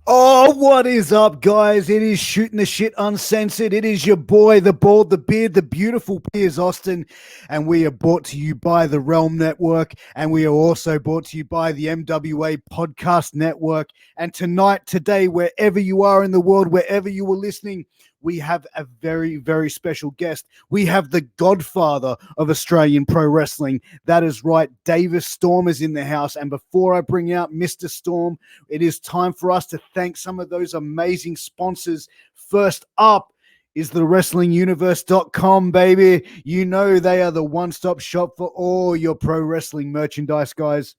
Oh, what is up, guys? It is Shooting the Shit Uncensored. It is your boy, the bald, the beard, the beautiful Piers Austin, and we are brought to you by the Realm Network, and we are also brought to you by the MWA Podcast Network. And tonight, today, wherever you are in the world, wherever you are listening, we have a very, very special guest. We have the Godfather of Australian Pro Wrestling. That is right, Davis Storm is in the house. And before I bring out Mr. Storm, it is time for us to thank some of those amazing sponsors. First up is the WrestlingUniverse.com, baby. You know they are the one-stop shop for all your pro wrestling merchandise, guys.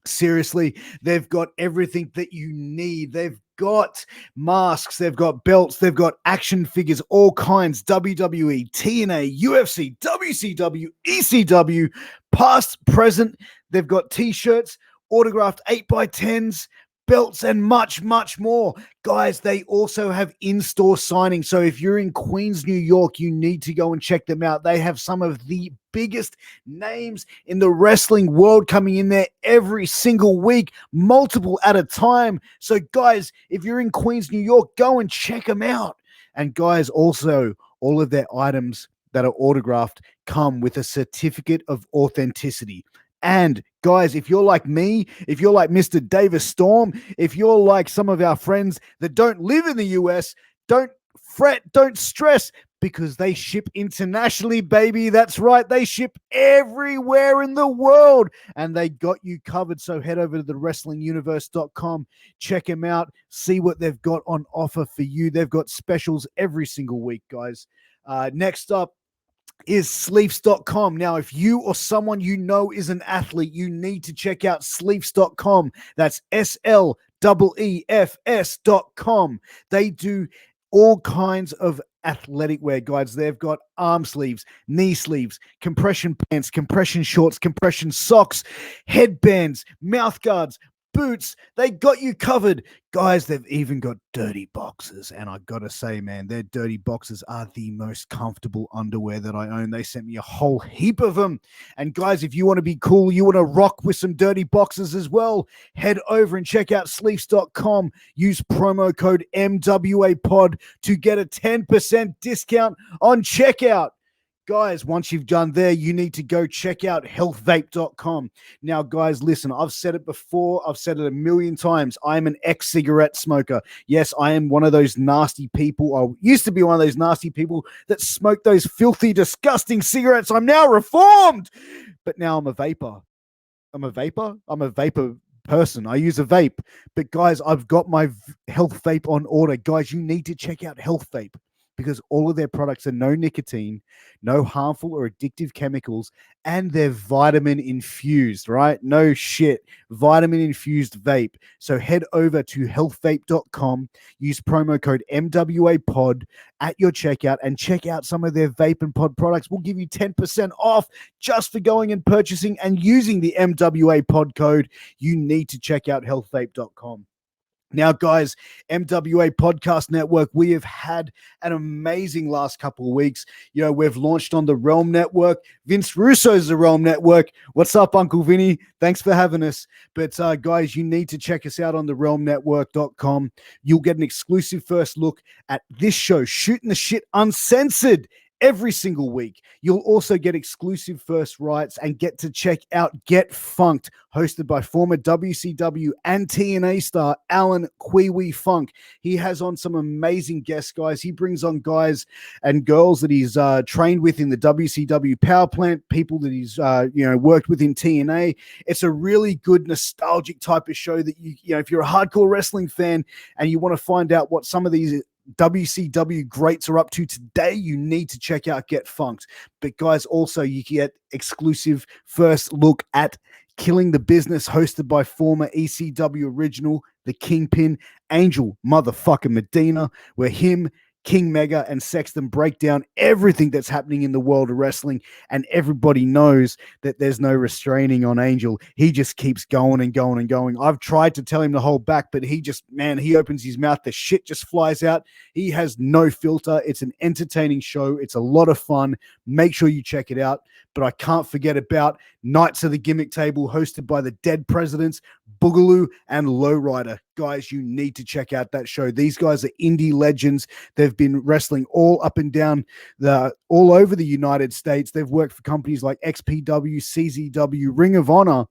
Seriously, they've got everything that you need. They've got masks, they've got belts, they've got action figures, all kinds, WWE, TNA, UFC, WCW, ECW, past, present. They've got t-shirts, autographed 8x10s, belts, and much, much more. Guys, they also have in-store signing. So if you're in Queens, New York, you need to go and check them out. They have some of the biggest names in the wrestling world coming in there every single week, multiple at a time. So guys, if you're in Queens, New York, go and check them out. And guys, also all of their items that are autographed come with a certificate of authenticity. And guys, if you're like me, if you're like Mr. Davis Storm, if you're like some of our friends that don't live in the US, don't fret, don't stress, because they ship internationally, baby. That's right. They ship everywhere in the world, and they got you covered. So head over to the WrestlingUniverse.com, check them out, see what they've got on offer for you. They've got specials every single week, guys. Next up is Sleeps.com. Now, if you or someone you know is an athlete, you need to check out Sleeps.com. That's SLEEFS.com. They do all kinds of athletic wear, guys. They've got arm sleeves, knee sleeves, compression pants, compression shorts, compression socks, headbands, mouth guards, boots. They got you covered. Guys, they've even got dirty boxers. And I gotta say, man, their dirty boxers are the most comfortable underwear that I own. They sent me a whole heap of them. And guys, if you want to be cool, you want to rock with some dirty boxers as well, head over and check out sleeves.com. Use promo code MWAPOD to get a 10% discount on checkout. Guys, once you've done there, you need to go check out healthvape.com. Now, guys, listen, I've said it before. I've said it a million times. I'm an ex-cigarette smoker. Yes, I am one of those nasty people. I used to be one of those nasty people that smoke those filthy, disgusting cigarettes. I'm now reformed. But now I'm a vapor. I'm a vapor person. I use a vape. But, guys, I've got my Health Vape on order. Guys, you need to check out Health Vape, because all of their products are no nicotine, no harmful or addictive chemicals, and they're vitamin infused, right? No shit. Vitamin infused vape. So head over to healthvape.com, use promo code MWAPOD at your checkout, and check out some of their vape and pod products. We'll give you 10% off just for going and purchasing and using the MWA pod code. You need to check out healthvape.com. Now, guys, MWA Podcast Network, we have had an amazing last couple of weeks. You know, we've launched on the Realm Network. Vince Russo's the Realm Network. What's up, Uncle Vinny? Thanks for having us. But, guys, you need to check us out on the realmnetwork.com. You'll get an exclusive first look at this show, Shooting the Shit Uncensored, every single week. You'll also get exclusive first rights and get to check out Get Funked, hosted by former WCW and TNA star Alan Kwee Funk. He has on some amazing guests, guys. He brings on guys and girls that he's trained with in the WCW power plant, people that he's worked with in TNA. It's a really good nostalgic type of show that you know, if you're a hardcore wrestling fan and you want to find out what some of these WCW greats are up to today, you need to check out Get Funked. But guys, also you get exclusive first look at Killing the Business, hosted by former ECW original, the Kingpin, Angel motherfucking Medina, where him, King Mega, and Sexton break down everything that's happening in the world of wrestling, and everybody knows that there's no restraining on Angel. He just keeps going and going and going. I've tried to tell him to hold back, but he opens his mouth, the shit just flies out. He has no filter. It's an entertaining show. It's a lot of fun. Make sure you check it out. but I can't forget about Knights of the Gimmick Table, hosted by the Dead Presidents, Boogaloo, and Lowrider. Guys, you need to check out that show. These guys are indie legends. They've been wrestling all up and down all over the United States. They've worked for companies like XPW, CZW, Ring of Honor,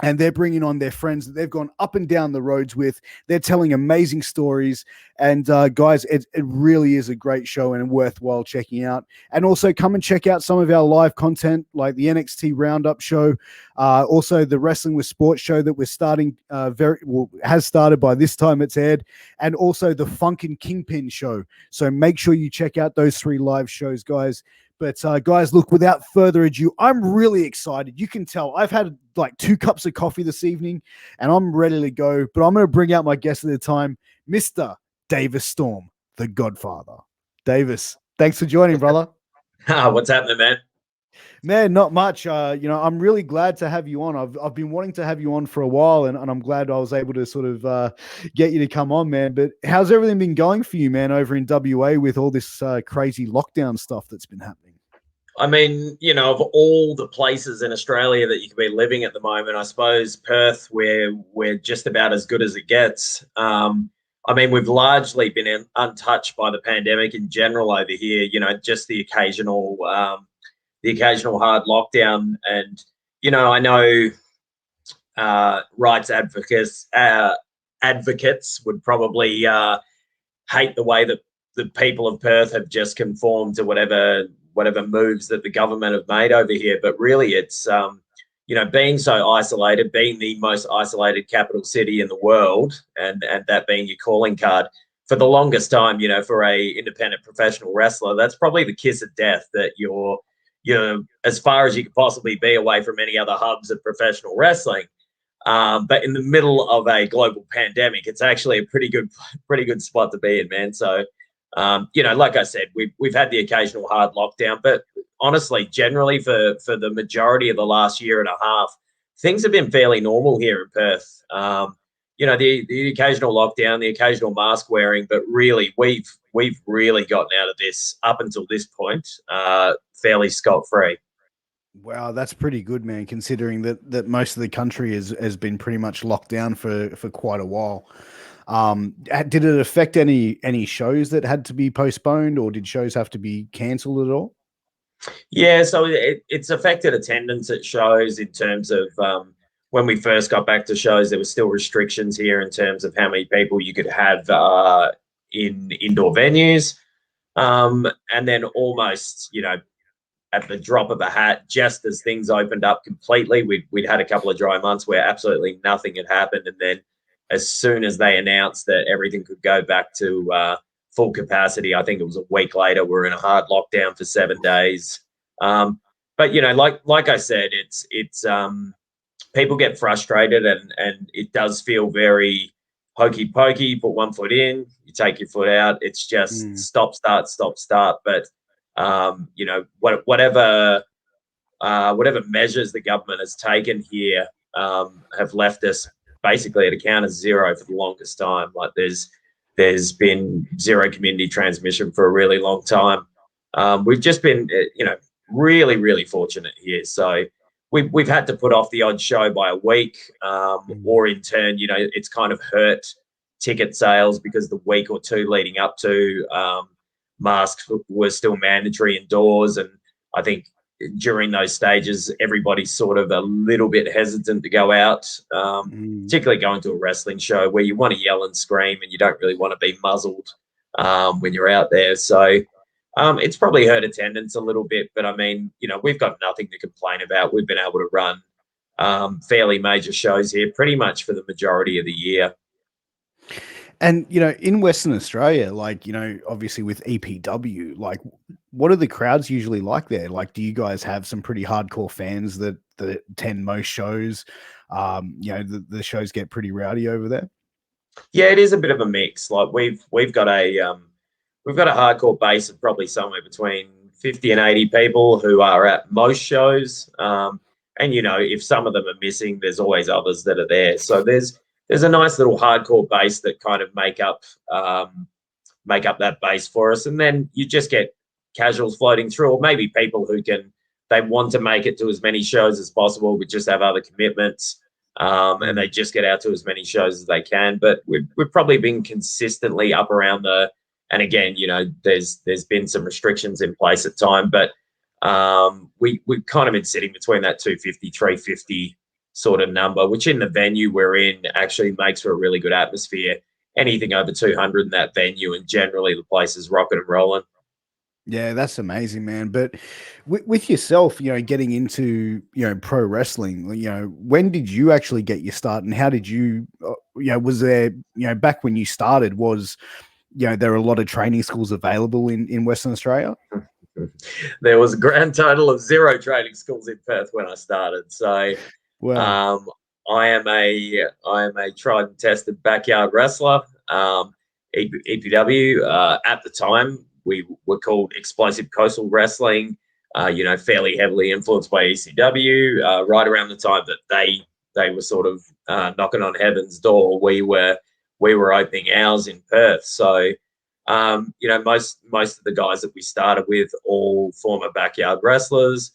and they're bringing on their friends that they've gone up and down the roads with. They're telling amazing stories. And guys, it really is a great show and worthwhile checking out. And also come and check out some of our live content, like the NXT Roundup show. Also the Wrestling with Sports show that we're starting has started by this time it's aired. And also the Funkin' Kingpin show. So make sure you check out those 3 live shows, guys. But guys, look, without further ado, I'm really excited. You can tell I've had like 2 cups of coffee this evening and I'm ready to go. But I'm going to bring out my guest at the time, Mr. Davis Storm, the Godfather. Davis, thanks for joining, brother. What's happening, man? Man, not much. I'm really glad to have you on. I've been wanting to have you on for a while, and I'm glad I was able to sort of get you to come on, man. But how's everything been going for you, man, over in WA with all this crazy lockdown stuff that's been happening? I mean, of all the places in Australia that you could be living at the moment, I suppose Perth, we're just about as good as it gets. I mean, we've largely been untouched by the pandemic in general over here. Just the occasional hard lockdown, and I know rights advocates would probably hate the way that the people of Perth have just conformed to whatever moves that the government have made over here. But really, it's being so isolated, being the most isolated capital city in the world, and that being your calling card for the longest time. For a independent professional wrestler, that's probably the kiss of death, that you're as far as you could possibly be away from any other hubs of professional wrestling. But in the middle of a global pandemic, it's actually a pretty good spot to be in, man. So, like I said, we've had the occasional hard lockdown, but honestly, generally for the majority of the last year and a half, things have been fairly normal here in Perth. The occasional lockdown, the occasional mask wearing, but really we've really gotten out of this up until this point fairly scot-free. Wow, that's pretty good, man, considering that most of the country has been pretty much locked down for quite a while. Did it affect any shows that had to be postponed, or did shows have to be cancelled at all? Yeah, so it's affected attendance at shows in terms of when we first got back to shows, there were still restrictions here in terms of how many people you could have in indoor venues. And then almost, at the drop of a hat, just as things opened up completely, we'd had a couple of dry months where absolutely nothing had happened. And then as soon as they announced that everything could go back to full capacity, I think it was a week later, we're in a hard lockdown for 7 days. But, like I said, it's people get frustrated, and it does feel very hokey pokey. Put one foot in, you take your foot out. It's just stop, start, stop, start. But whatever measures the government has taken here have left us basically at a count of 0 for the longest time. Like there's been 0 community transmission for a really long time. We've just been really, really fortunate here. So we've had to put off the odd show by a week, or in turn, it's kind of hurt ticket sales because the week or 2 leading up to masks were still mandatory indoors. And I think during those stages, everybody's sort of a little bit hesitant to go out, particularly going to a wrestling show where you want to yell and scream and you don't really want to be muzzled when you're out there. So it's probably hurt attendance a little bit, but I mean, we've got nothing to complain about. We've been able to run fairly major shows here pretty much for the majority of the year. And, in Western Australia, like, obviously with EPW, like, what are the crowds usually like there? Like, do you guys have some pretty hardcore fans that attend most shows? The shows get pretty rowdy over there. Yeah, it is a bit of a mix. Like we've got a hardcore base of probably somewhere between 50 and 80 people who are at most shows. And if some of them are missing, there's always others that are there. So there's a nice little hardcore base that kind of make up that base for us. And then you just get casuals floating through, or maybe people who can they want to make it to as many shows as possible, but just have other commitments. And they just get out to as many shows as they can. But we've probably been consistently up around and again, there's been some restrictions in place at time, but we've kind of been sitting between that 250, 350 sort of number, which in the venue we're in actually makes for a really good atmosphere. Anything over 200 in that venue, and generally the place is rocking and rolling. Yeah, that's amazing, man. But with yourself, getting into, pro wrestling, when did you actually get your start, and how did you, was there, back when you started, was, there are a lot of training schools available in Western Australia? There was a grand total of 0 training schools in Perth when I started. So, wow. I am a tried and tested backyard wrestler. EPW at the time, we were called Explosive Coastal Wrestling. Fairly heavily influenced by ECW. Right around the time that they were sort of knocking on heaven's door, we were opening ours in Perth. So, most of the guys that we started with, all former backyard wrestlers.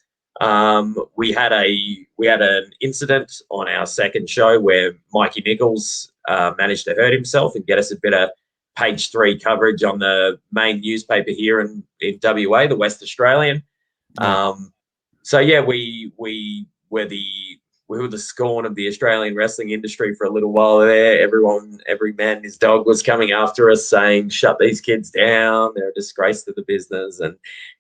We had an incident on our second show where Mikey Nicholls managed to hurt himself and get us a bit of page 3 coverage on the main newspaper here in WA, the West Australian. So yeah, we were the scorn of the Australian wrestling industry for a little while there. Every man and his dog was coming after us saying, shut these kids down, they're a disgrace to the business. And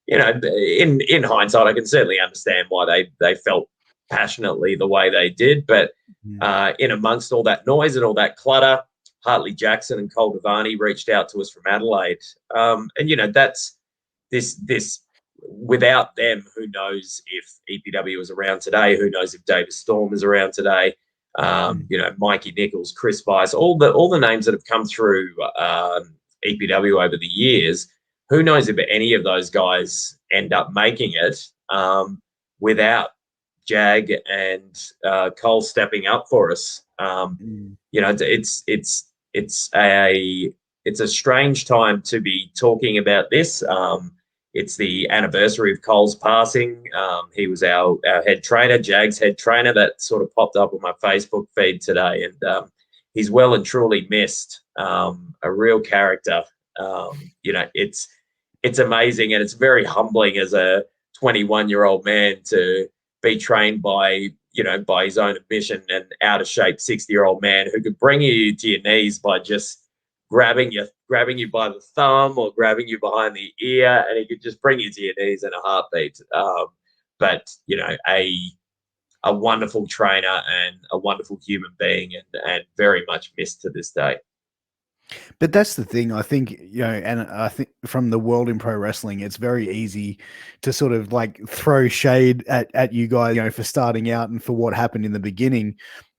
in hindsight, I can certainly understand why they felt passionately the way they did. But in amongst all that noise and all that clutter, Hartley Jackson and Cole Devani reached out to us from Adelaide. And that's this. Without them, who knows if EPW is around today? Who knows if Davis Storm is around today? Mikey Nicholls, Chris Bice, all the names that have come through EPW over the years. Who knows if any of those guys end up making it without Jag and Cole stepping up for us? It's a strange time to be talking about this. It's the anniversary of Cole's passing. He was our head trainer, Jag's head trainer. That sort of popped up on my Facebook feed today, and he's well and truly missed. A real character. It's amazing, and it's very humbling as a 21-year-old man to be trained by his own admission, an out of shape 60-year-old man who could bring you to your knees by just grabbing you by the thumb or grabbing you behind the ear, and he could just bring you to your knees in a heartbeat. But a wonderful trainer and a wonderful human being, and very much missed to this day. But that's the thing, I think, and I think from the world in pro wrestling, it's very easy to sort of like throw shade at you guys, for starting out and for what happened in the beginning.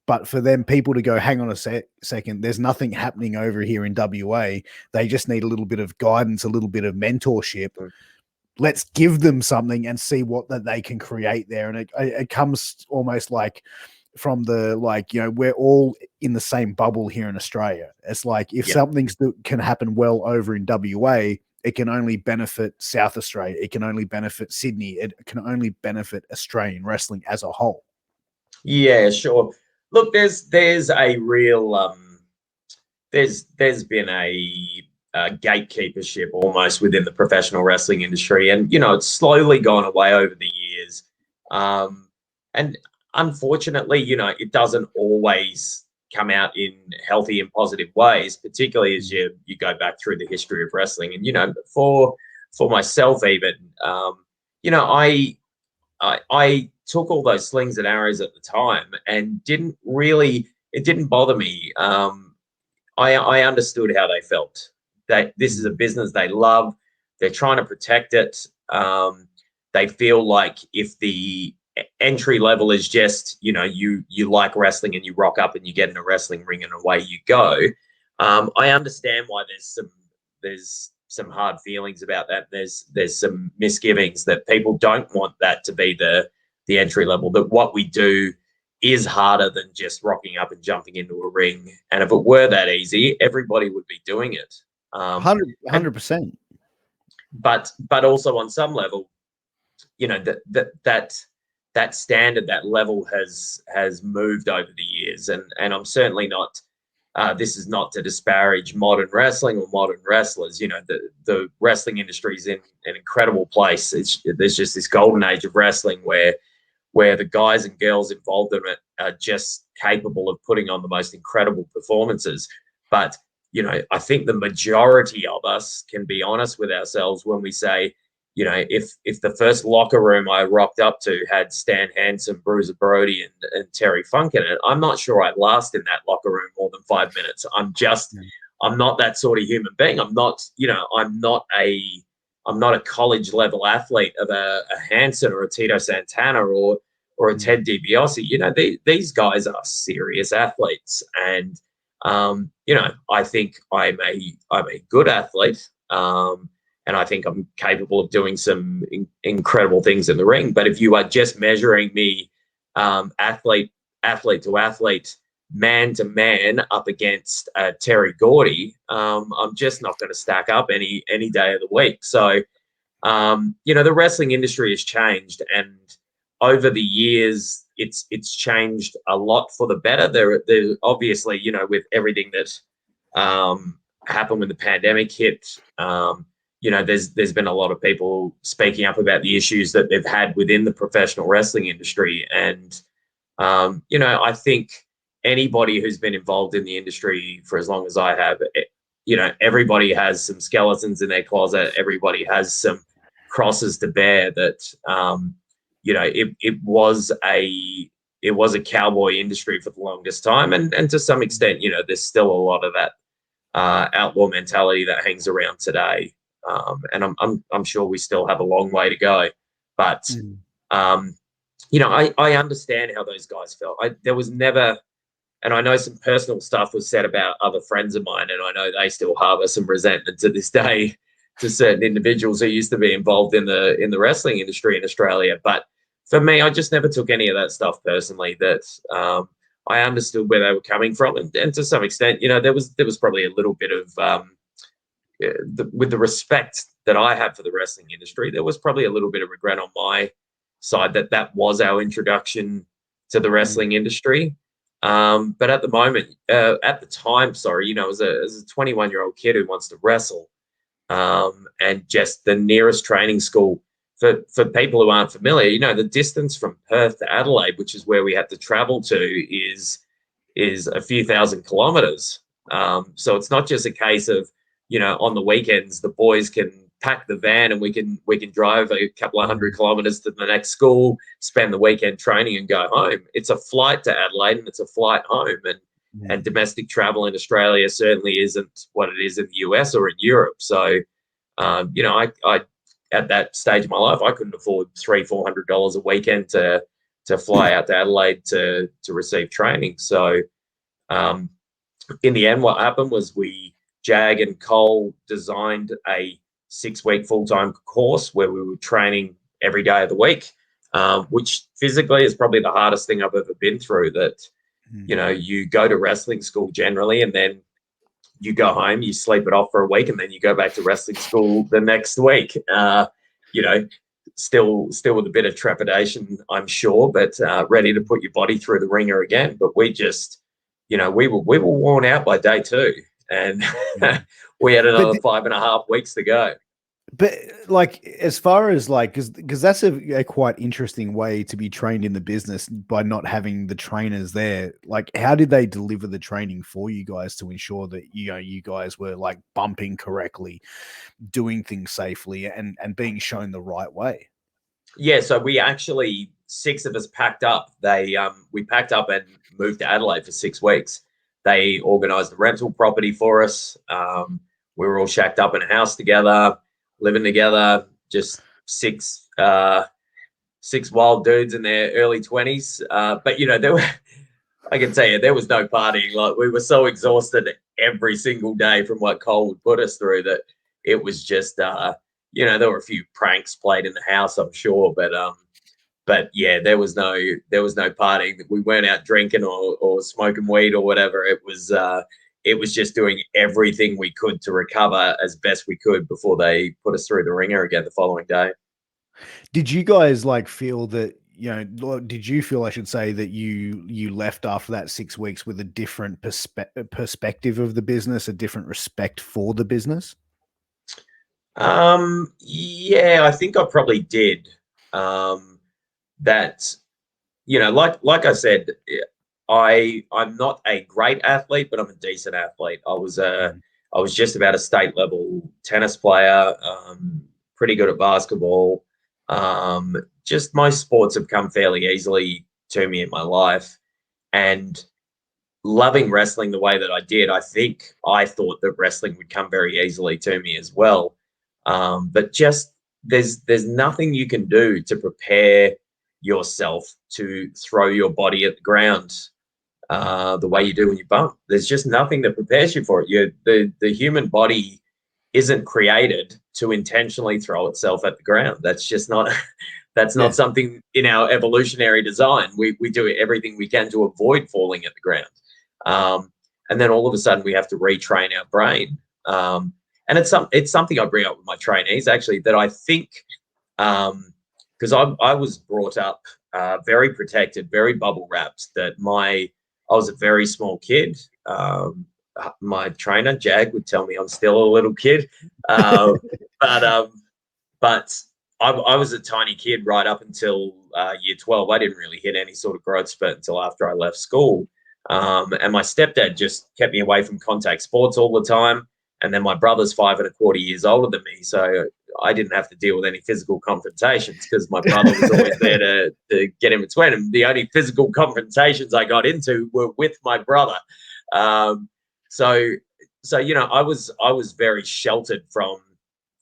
But for them, people to go, hang on a second, there's nothing happening over here in WA. They just need a little bit of guidance, a little bit of mentorship. Let's give them something and see what that they can create there. And it comes almost like from the, we're all in the same bubble here in Australia. It's like if something can happen well over in WA, it can only benefit South Australia. It can only benefit Sydney. It can only benefit Australian wrestling as a whole. Yeah, sure. Look, there's a real there's been a gatekeepership almost within the professional wrestling industry, and it's slowly gone away over the years. And unfortunately, it doesn't always come out in healthy and positive ways, particularly as you go back through the history of wrestling. And for myself, even I took all those slings and arrows at the time and it didn't bother me. I understood how they felt. That this is a business they love. They're trying to protect it. They feel like if the entry level is just, you like wrestling and you rock up and you get in a wrestling ring and away you go. I understand why there's some hard feelings about that. There's some misgivings that people don't want that to be the entry level, that what we do is harder than just rocking up and jumping into a ring. And if it were that easy, everybody would be doing it. 100%. But also on some level, you know, that standard, that level has moved over the years, and I'm certainly not. This is not to disparage modern wrestling or modern wrestlers. You know, the wrestling industry is in an incredible place. There's just this golden age of wrestling where the guys and girls involved in it are just capable of putting on the most incredible performances. But, you know, I think the majority of us can be honest with ourselves when we say, you know, if the first locker room I rocked up to had Stan Hansen, Bruiser Brody, and Terry Funk in it, I'm not sure I'd last in that locker room more than 5 minutes. I'm not that sort of human being. I'm not a college level athlete of a Hansen or a Tito Santana or a Ted DiBiase. You know, these guys are serious athletes, and you know, I think I'm a good athlete. And I think I'm capable of doing some incredible things in the ring. But if you are just measuring me athlete to athlete, man to man up against Terry Gordy, I'm just not going to stack up any day of the week. So, you know, the wrestling industry has changed, and over the years, it's changed a lot for the better. There obviously, you know, with everything that happened when the pandemic hit. You know, there's been a lot of people speaking up about the issues that they've had within the professional wrestling industry. And, you know, I think anybody who's been involved in the industry for as long as I have, you know, everybody has some skeletons in their closet. Everybody has some crosses to bear that, you know, it was a cowboy industry for the longest time. And to some extent, you know, there's still a lot of that outlaw mentality that hangs around today. And I'm sure we still have a long way to go, but you know, I understand how those guys felt. There was never, and I know some personal stuff was said about other friends of mine, and I know they still harbor some resentment to this day to certain individuals who used to be involved in the wrestling industry in Australia. But for me, I just never took any of that stuff personally. That I understood where they were coming from, and to some extent, you know, there was probably a little bit of with the respect that I have for the wrestling industry, there was probably a little bit of regret on my side that was our introduction to the wrestling industry. But at the time, you know, as a 21-year-old kid who wants to wrestle, and just the nearest training school for people who aren't familiar, you know, the distance from Perth to Adelaide, which is where we had to travel to, is a few thousand kilometers. So it's not just a case of, you know, on the weekends, the boys can pack the van and we can drive a couple of 100 kilometers to the next school, spend the weekend training and go home. It's a flight to Adelaide and it's a flight home. And domestic travel in Australia certainly isn't what it is in the US or in Europe. So, you know, I at that stage of my life, I couldn't afford $300-400 a weekend to fly out to Adelaide to receive training. So, in the end, what happened was Jag and Cole designed a 6-week full-time course where we were training every day of the week, which physically is probably the hardest thing I've ever been through. That, you know, you go to wrestling school generally, and then you go home, you sleep it off for a week, and then you go back to wrestling school the next week. You know, still with a bit of trepidation, I'm sure, but ready to put your body through the ringer again. But we just, you know, we were worn out by day 2. And we had another 5.5 weeks to go. But like, as far as like, because that's a quite interesting way to be trained in the business by not having the trainers there. Like, how did they deliver the training for you guys to ensure that, you know, you guys were like bumping correctly, doing things safely, and being shown the right way? Yeah, so we actually, 6 of us packed up. We packed up and moved to Adelaide for 6 weeks. They organised a rental property for us. We were all shacked up in a house together, living together, just six wild dudes in their early 20s. But, you know, I can tell you, there was no partying. Like, we were so exhausted every single day from what Cole would put us through that it was just, you know, there were a few pranks played in the house, I'm sure, but yeah, there was no partying. We weren't out drinking or smoking weed or whatever. It was just doing everything we could to recover as best we could before they put us through the ringer again the following day. Did you guys like feel that, did you feel, I should say, that you left after that 6 weeks with a different perspective of the business, a different respect for the business? Yeah, I think I probably did. That, like I said, I'm not a great athlete, but I'm a decent athlete. Mm. I was just about a state level tennis player, pretty good at basketball. Just most sports have come fairly easily to me in my life. And loving wrestling the way that I did, I thought that wrestling would come very easily to me as well. But just there's nothing you can do to prepare yourself to throw your body at the ground the way you do when you bump. There's just nothing that prepares you for it. The human body isn't created to intentionally throw itself at the ground. That's just not that's Yeah. not something in our evolutionary design. We do everything we can to avoid falling at the ground. And then all of a sudden we have to retrain our brain. And it's something I bring up with my trainees actually, that I think because I was brought up very protected, very bubble wrapped. I was a very small kid. My trainer Jag would tell me I'm still a little kid, but but I was a tiny kid right up until year 12. I didn't really hit any sort of growth spurt until after I left school. And my stepdad just kept me away from contact sports all the time. And then my brother's 5 1/4 years older than me. So I didn't have to deal with any physical confrontations because my brother was always there to get in between. And the only physical confrontations I got into were with my brother. Um, so, I was very sheltered from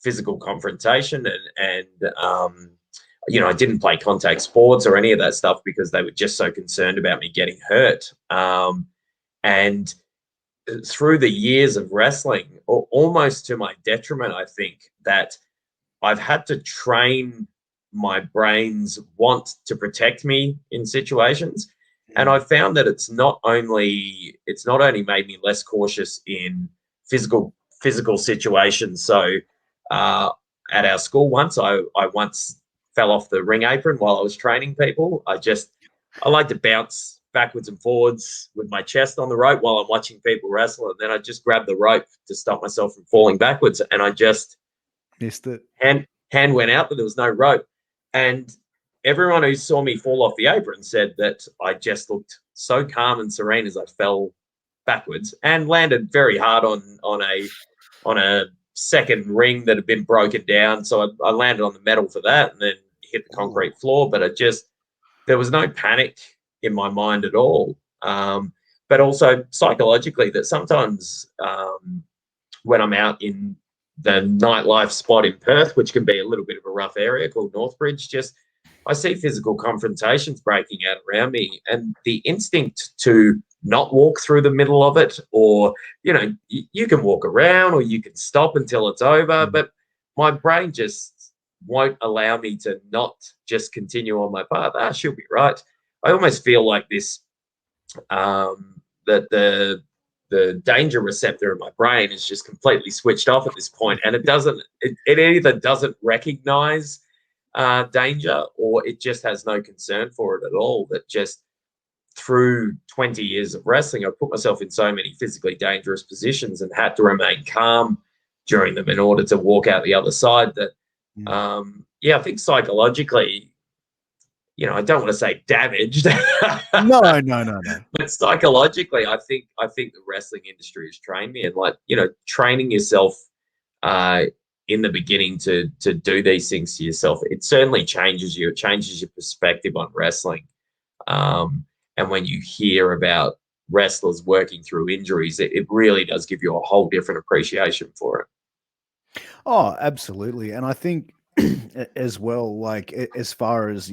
physical confrontation, and I didn't play contact sports or any of that stuff because they were just so concerned about me getting hurt. And through the years of wrestling, almost to my detriment, I think that I've had to train my brain's want to protect me in situations. And I found that it's not only made me less cautious in physical situations. So at our school I once fell off the ring apron while I was training people. I like to bounce backwards and forwards with my chest on the rope while I'm watching people wrestle, and then I just grab the rope to stop myself from falling backwards, and I just Missed it. hand went out, but there was no rope. And everyone who saw me fall off the apron said that I just looked so calm and serene as I fell backwards and landed very hard on a second ring that had been broken down. So I landed on the metal for that and then hit the concrete floor. But there was no panic in my mind at all. But also psychologically, that sometimes when I'm out in the nightlife spot in Perth, which can be a little bit of a rough area called Northbridge, I see physical confrontations breaking out around me, and the instinct to not walk through the middle of it, or you can walk around or you can stop until it's over, but my brain just won't allow me to not just continue on my path. She'll be right. I almost feel like this, that the danger receptor in my brain is just completely switched off at this point, and it either doesn't recognize danger, or it just has no concern for it at all. That just through 20 years of wrestling, I've put myself in so many physically dangerous positions and had to remain calm during them in order to walk out the other side. That I think psychologically, I don't want to say damaged. No. But psychologically, I think the wrestling industry has trained me, and training yourself in the beginning to do these things to yourself, it certainly changes you. It changes your perspective on wrestling. And when you hear about wrestlers working through injuries, it really does give you a whole different appreciation for it. Oh, absolutely. And I think as well, like as far as,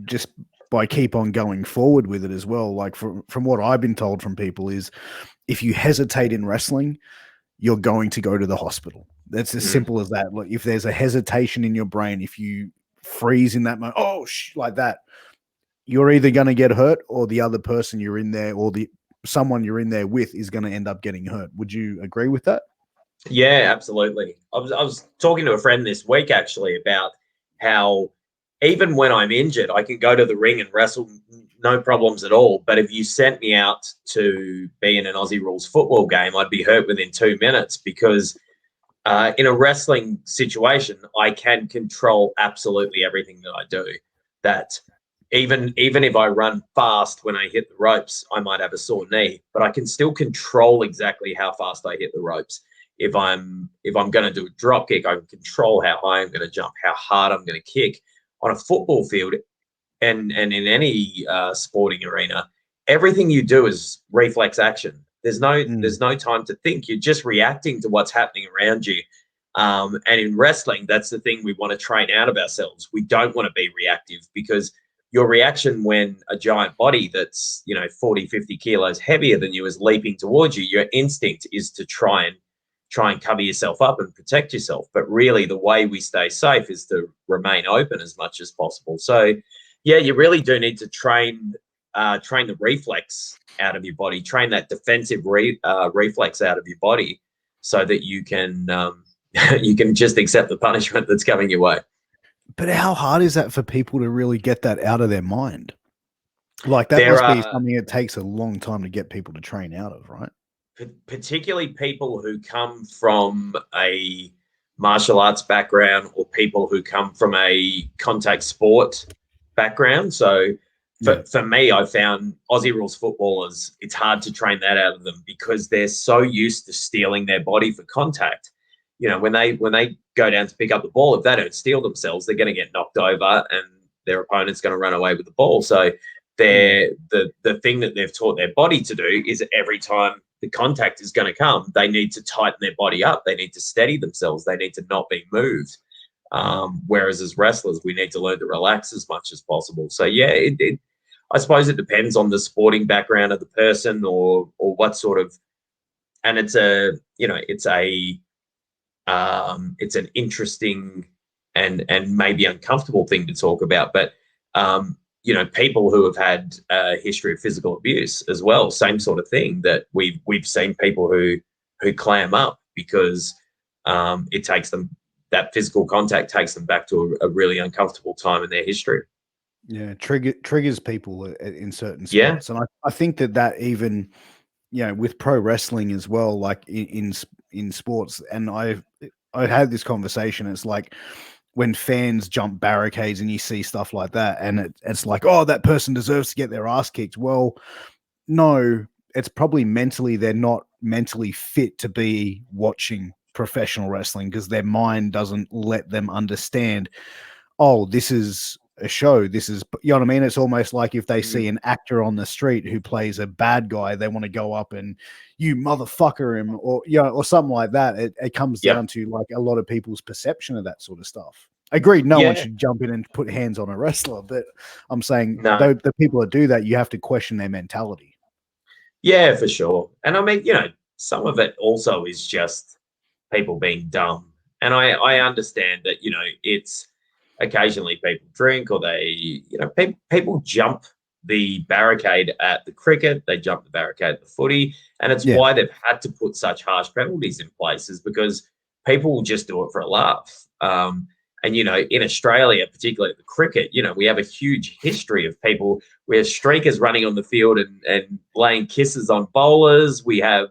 just by keep on going forward with it as well, like from what I've been told from people is if you hesitate in wrestling, you're going to go to the hospital. That's as simple as that. Like if there's a hesitation in your brain, if you freeze in that moment, like that, you're either going to get hurt or the other person you're in there or someone you're in there with is going to end up getting hurt. Would you agree with that? Yeah, absolutely. I was talking to a friend this week actually about how even when I'm injured, I can go to the ring and wrestle, no problems at all. But if you sent me out to be in an Aussie Rules football game, I'd be hurt within 2 minutes because in a wrestling situation, I can control absolutely everything that I do. That even if I run fast when I hit the ropes, I might have a sore knee, but I can still control exactly how fast I hit the ropes. If I'm going to do a drop kick, I can control how high I'm going to jump, how hard I'm going to kick. On a football field and in any sporting arena, everything you do is reflex action. There's no time to think. You're just reacting to what's happening around you. And in wrestling, that's the thing we want to train out of ourselves. We don't want to be reactive because your reaction when a giant body that's 40, 50 kilos heavier than you is leaping towards you, your instinct is to try and cover yourself up and protect yourself. But really the way we stay safe is to remain open as much as possible. So yeah, you really do need to train the reflex out of your body, train that defensive reflex out of your body so that you can you can just accept the punishment that's coming your way. But how hard is that for people to really get that out of their mind? Like that must be something it takes a long time to get people to train out of, right? Particularly people who come from a martial arts background or people who come from a contact sport background. So for me, I found Aussie Rules footballers, it's hard to train that out of them because they're so used to stealing their body for contact. When they go down to pick up the ball, if they don't steal themselves, they're going to get knocked over and their opponent's going to run away with the ball. So the thing that they've taught their body to do is every time the contact is going to come, they need to tighten their body up. They need to steady themselves. They need to not be moved. Whereas as wrestlers, we need to learn to relax as much as possible. So yeah, I suppose it depends on the sporting background of the person or what sort of, and it's an interesting and maybe uncomfortable thing to talk about, but people who have had a history of physical abuse as well, same sort of thing, that we've seen people who clam up because it takes them, that physical contact takes them back to a really uncomfortable time in their history. Yeah, triggers people in certain spots. And I think that even, with pro wrestling as well, like in sports, and I had this conversation, it's like when fans jump barricades and you see stuff like that, and it's like, oh, that person deserves to get their ass kicked. Well, no, it's probably mentally, they're not mentally fit to be watching professional wrestling because their mind doesn't let them understand, oh, this is a show. This is, you know what I mean? It's almost like if they see an actor on the street who plays a bad guy, they want to go up and you motherfucker him, or or something like that. It comes down to like a lot of people's perception of that sort of stuff. Agreed. No one should jump in and put hands on a wrestler, but I'm saying the people that do that, you have to question their mentality. Yeah, for sure. And I mean, some of it also is just people being dumb. And I understand that, it's occasionally people drink or they, people jump the barricade at the cricket, they jump the barricade at the footy. And it's why they've had to put such harsh penalties in place, is because people will just do it for a laugh. And, in Australia, particularly the cricket, we have a huge history of people. We have streakers running on the field and laying kisses on bowlers. We have,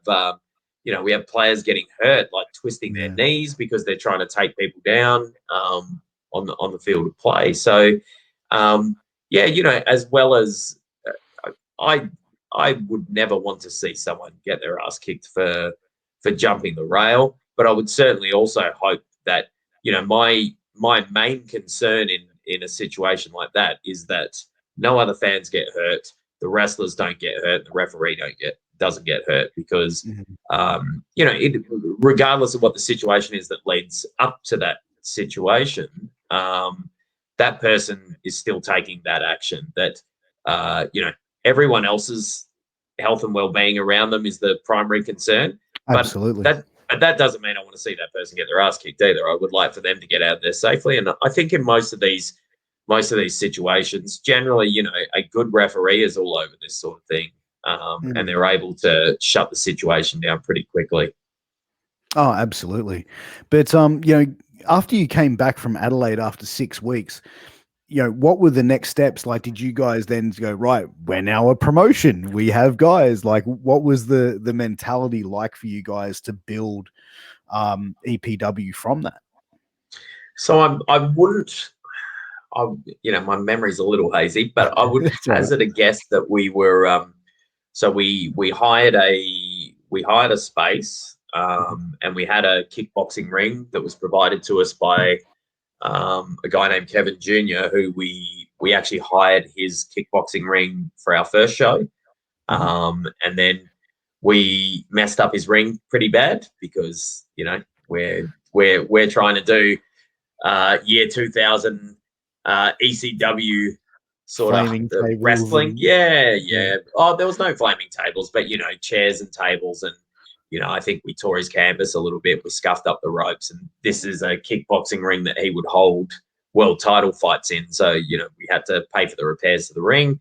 we have players getting hurt, like twisting their knees because they're trying to take people down on the field of play. So, as well as I would never want to see someone get their ass kicked for jumping the rail, but I would certainly also hope that, my main concern in a situation like that is that no other fans get hurt, the wrestlers don't get hurt, the referee doesn't get hurt, because regardless of what the situation is that leads up to that situation, that person is still taking that action. That everyone else's health and well-being around them is the primary concern. Absolutely. But that doesn't mean I want to see that person get their ass kicked either. I would like for them to get out there safely. And I think in most of these situations, generally, a good referee is all over this sort of thing, and they're able to shut the situation down pretty quickly. Oh, absolutely. But after you came back from Adelaide after 6 weeks, what were the next steps? Like, did you guys then go, right, we're now a promotion, we have guys, like, what was the mentality like for you guys to build EPW from that? So I wouldn't, my memory's a little hazy, but I would hazard a guess that we were, so we hired a space, and we had a kickboxing ring that was provided to us by a guy named Kevin Jr., who we actually hired his kickboxing ring for our first show. And then we messed up his ring pretty bad because, we're trying to do year 2000 ECW sort Flaming of tables wrestling. and- Yeah. Oh, there was no flaming tables, but, chairs and tables. And, I think we tore his canvas a little bit. We scuffed up the ropes. And this is a kickboxing ring that he would hold world title fights in. So, we had to pay for the repairs to the ring.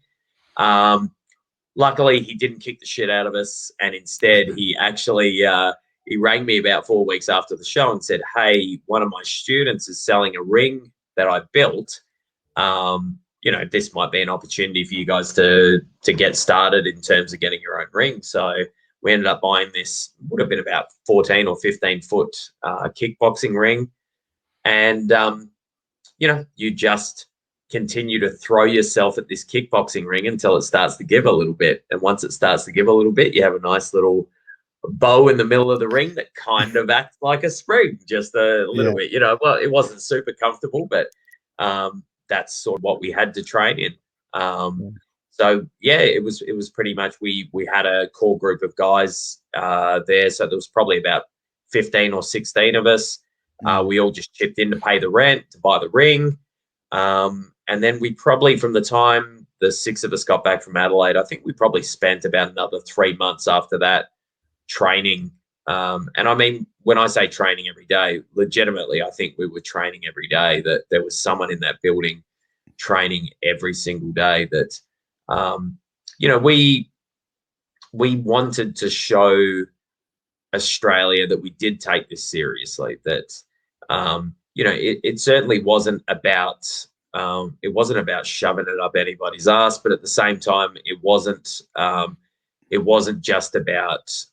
Luckily, he didn't kick the shit out of us. And instead, he actually he rang me about 4 weeks after the show and said, hey, one of my students is selling a ring that I built. This might be an opportunity for you guys to get started in terms of getting your own ring. So we ended up buying this, would have been about 14 or 15 foot kickboxing ring. And, you just continue to throw yourself at this kickboxing ring until it starts to give a little bit. And once it starts to give a little bit, you have a nice little bow in the middle of the ring that kind of acts like a spring, just a little bit. Well, it wasn't super comfortable, but that's sort of what we had to train in. So yeah, it was pretty much we had a core group of guys there, so there was probably about 15 or 16 of us. We all just chipped in to pay the rent, to buy the ring, and then we probably, from the time the 6 of us got back from Adelaide, I think we probably spent about another 3 months after that training. And I mean, when I say training every day, legitimately, I think we were training every day, that there was someone in that building training every single day. That, we wanted to show Australia that we did take this seriously, that, it certainly wasn't about, shoving it up anybody's ass, but at the same time, it wasn't just about,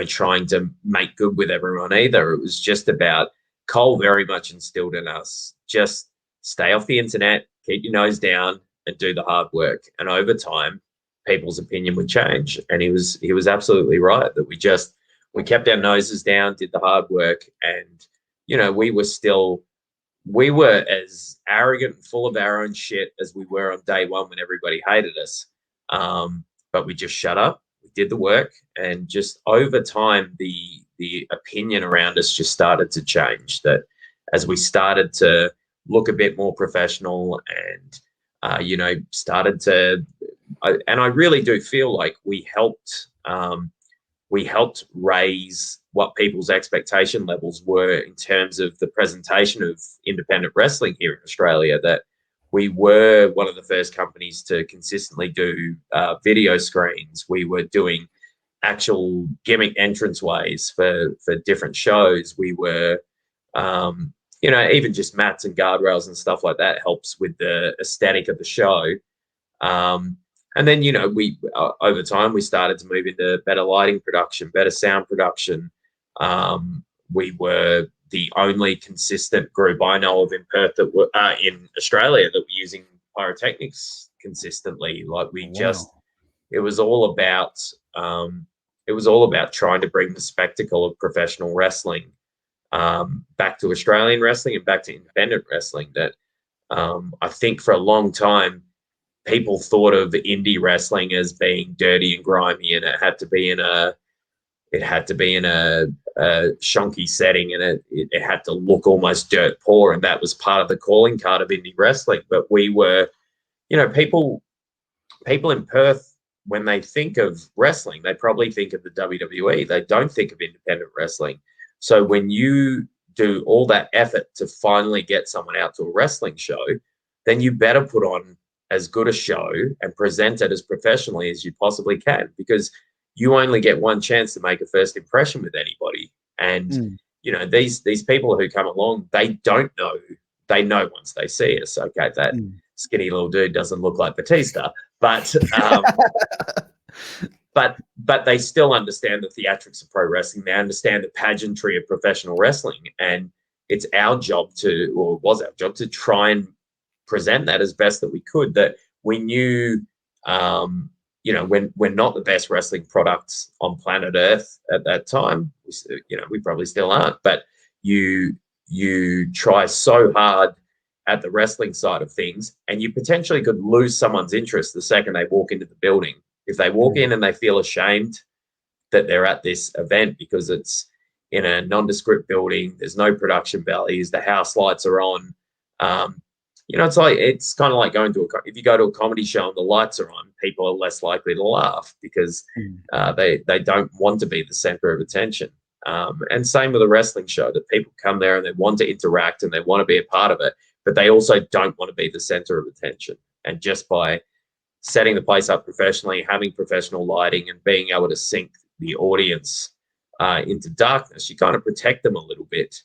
trying to make good with everyone either. It was just about, Cole very much instilled in us, just stay off the internet, keep your nose down, and do the hard work. And over time, people's opinion would change. And he was absolutely right, that we kept our noses down, did the hard work, and we were as arrogant and full of our own shit as we were on day one when everybody hated us. But we just shut up, we did the work, and just over time, the opinion around us just started to change. That as we started to look a bit more professional and, started to, and I really do feel like we helped raise what people's expectation levels were in terms of the presentation of independent wrestling here in Australia. That we were one of the first companies to consistently do video screens. We were doing actual gimmick entranceways for different shows. We were, even just mats and guardrails and stuff like that helps with the aesthetic of the show. And then, we over time, we started to move into better lighting production, better sound production. We were the only consistent group I know of in Perth that were in Australia that were using pyrotechnics consistently. Like it was all about trying to bring the spectacle of professional wrestling back to Australian wrestling and back to independent wrestling. That I think for a long time, people thought of indie wrestling as being dirty and grimy, and it had to be in a shonky setting, and it had to look almost dirt poor, and that was part of the calling card of indie wrestling. But we were, people in Perth, when they think of wrestling, they probably think of the WWE. They don't think of independent wrestling. So when you do all that effort to finally get someone out to a wrestling show, then you better put on as good a show and present it as professionally as you possibly can, because you only get one chance to make a first impression with anybody. And, these people who come along, they don't know they know once they see us, okay, that skinny little dude doesn't look like Batista, but but they still understand the theatrics of pro wrestling. They understand the pageantry of professional wrestling, and it's our job to, or it was our job to try and present that as best that we could. That we knew, when we're not the best wrestling products on planet Earth at that time. We probably still aren't, but you try so hard at the wrestling side of things, and you potentially could lose someone's interest the second they walk into the building. If they walk in and they feel ashamed that they're at this event because it's in a nondescript building, there's no production values, the house lights are on. It's kind of like going to if you go to a comedy show and the lights are on, people are less likely to laugh because they don't want to be the center of attention. And same with a wrestling show, that people come there and they want to interact and they want to be a part of it, but they also don't want to be the center of attention. And just by setting the place up professionally, having professional lighting, and being able to sync the audience into darkness, you kind of protect them a little bit.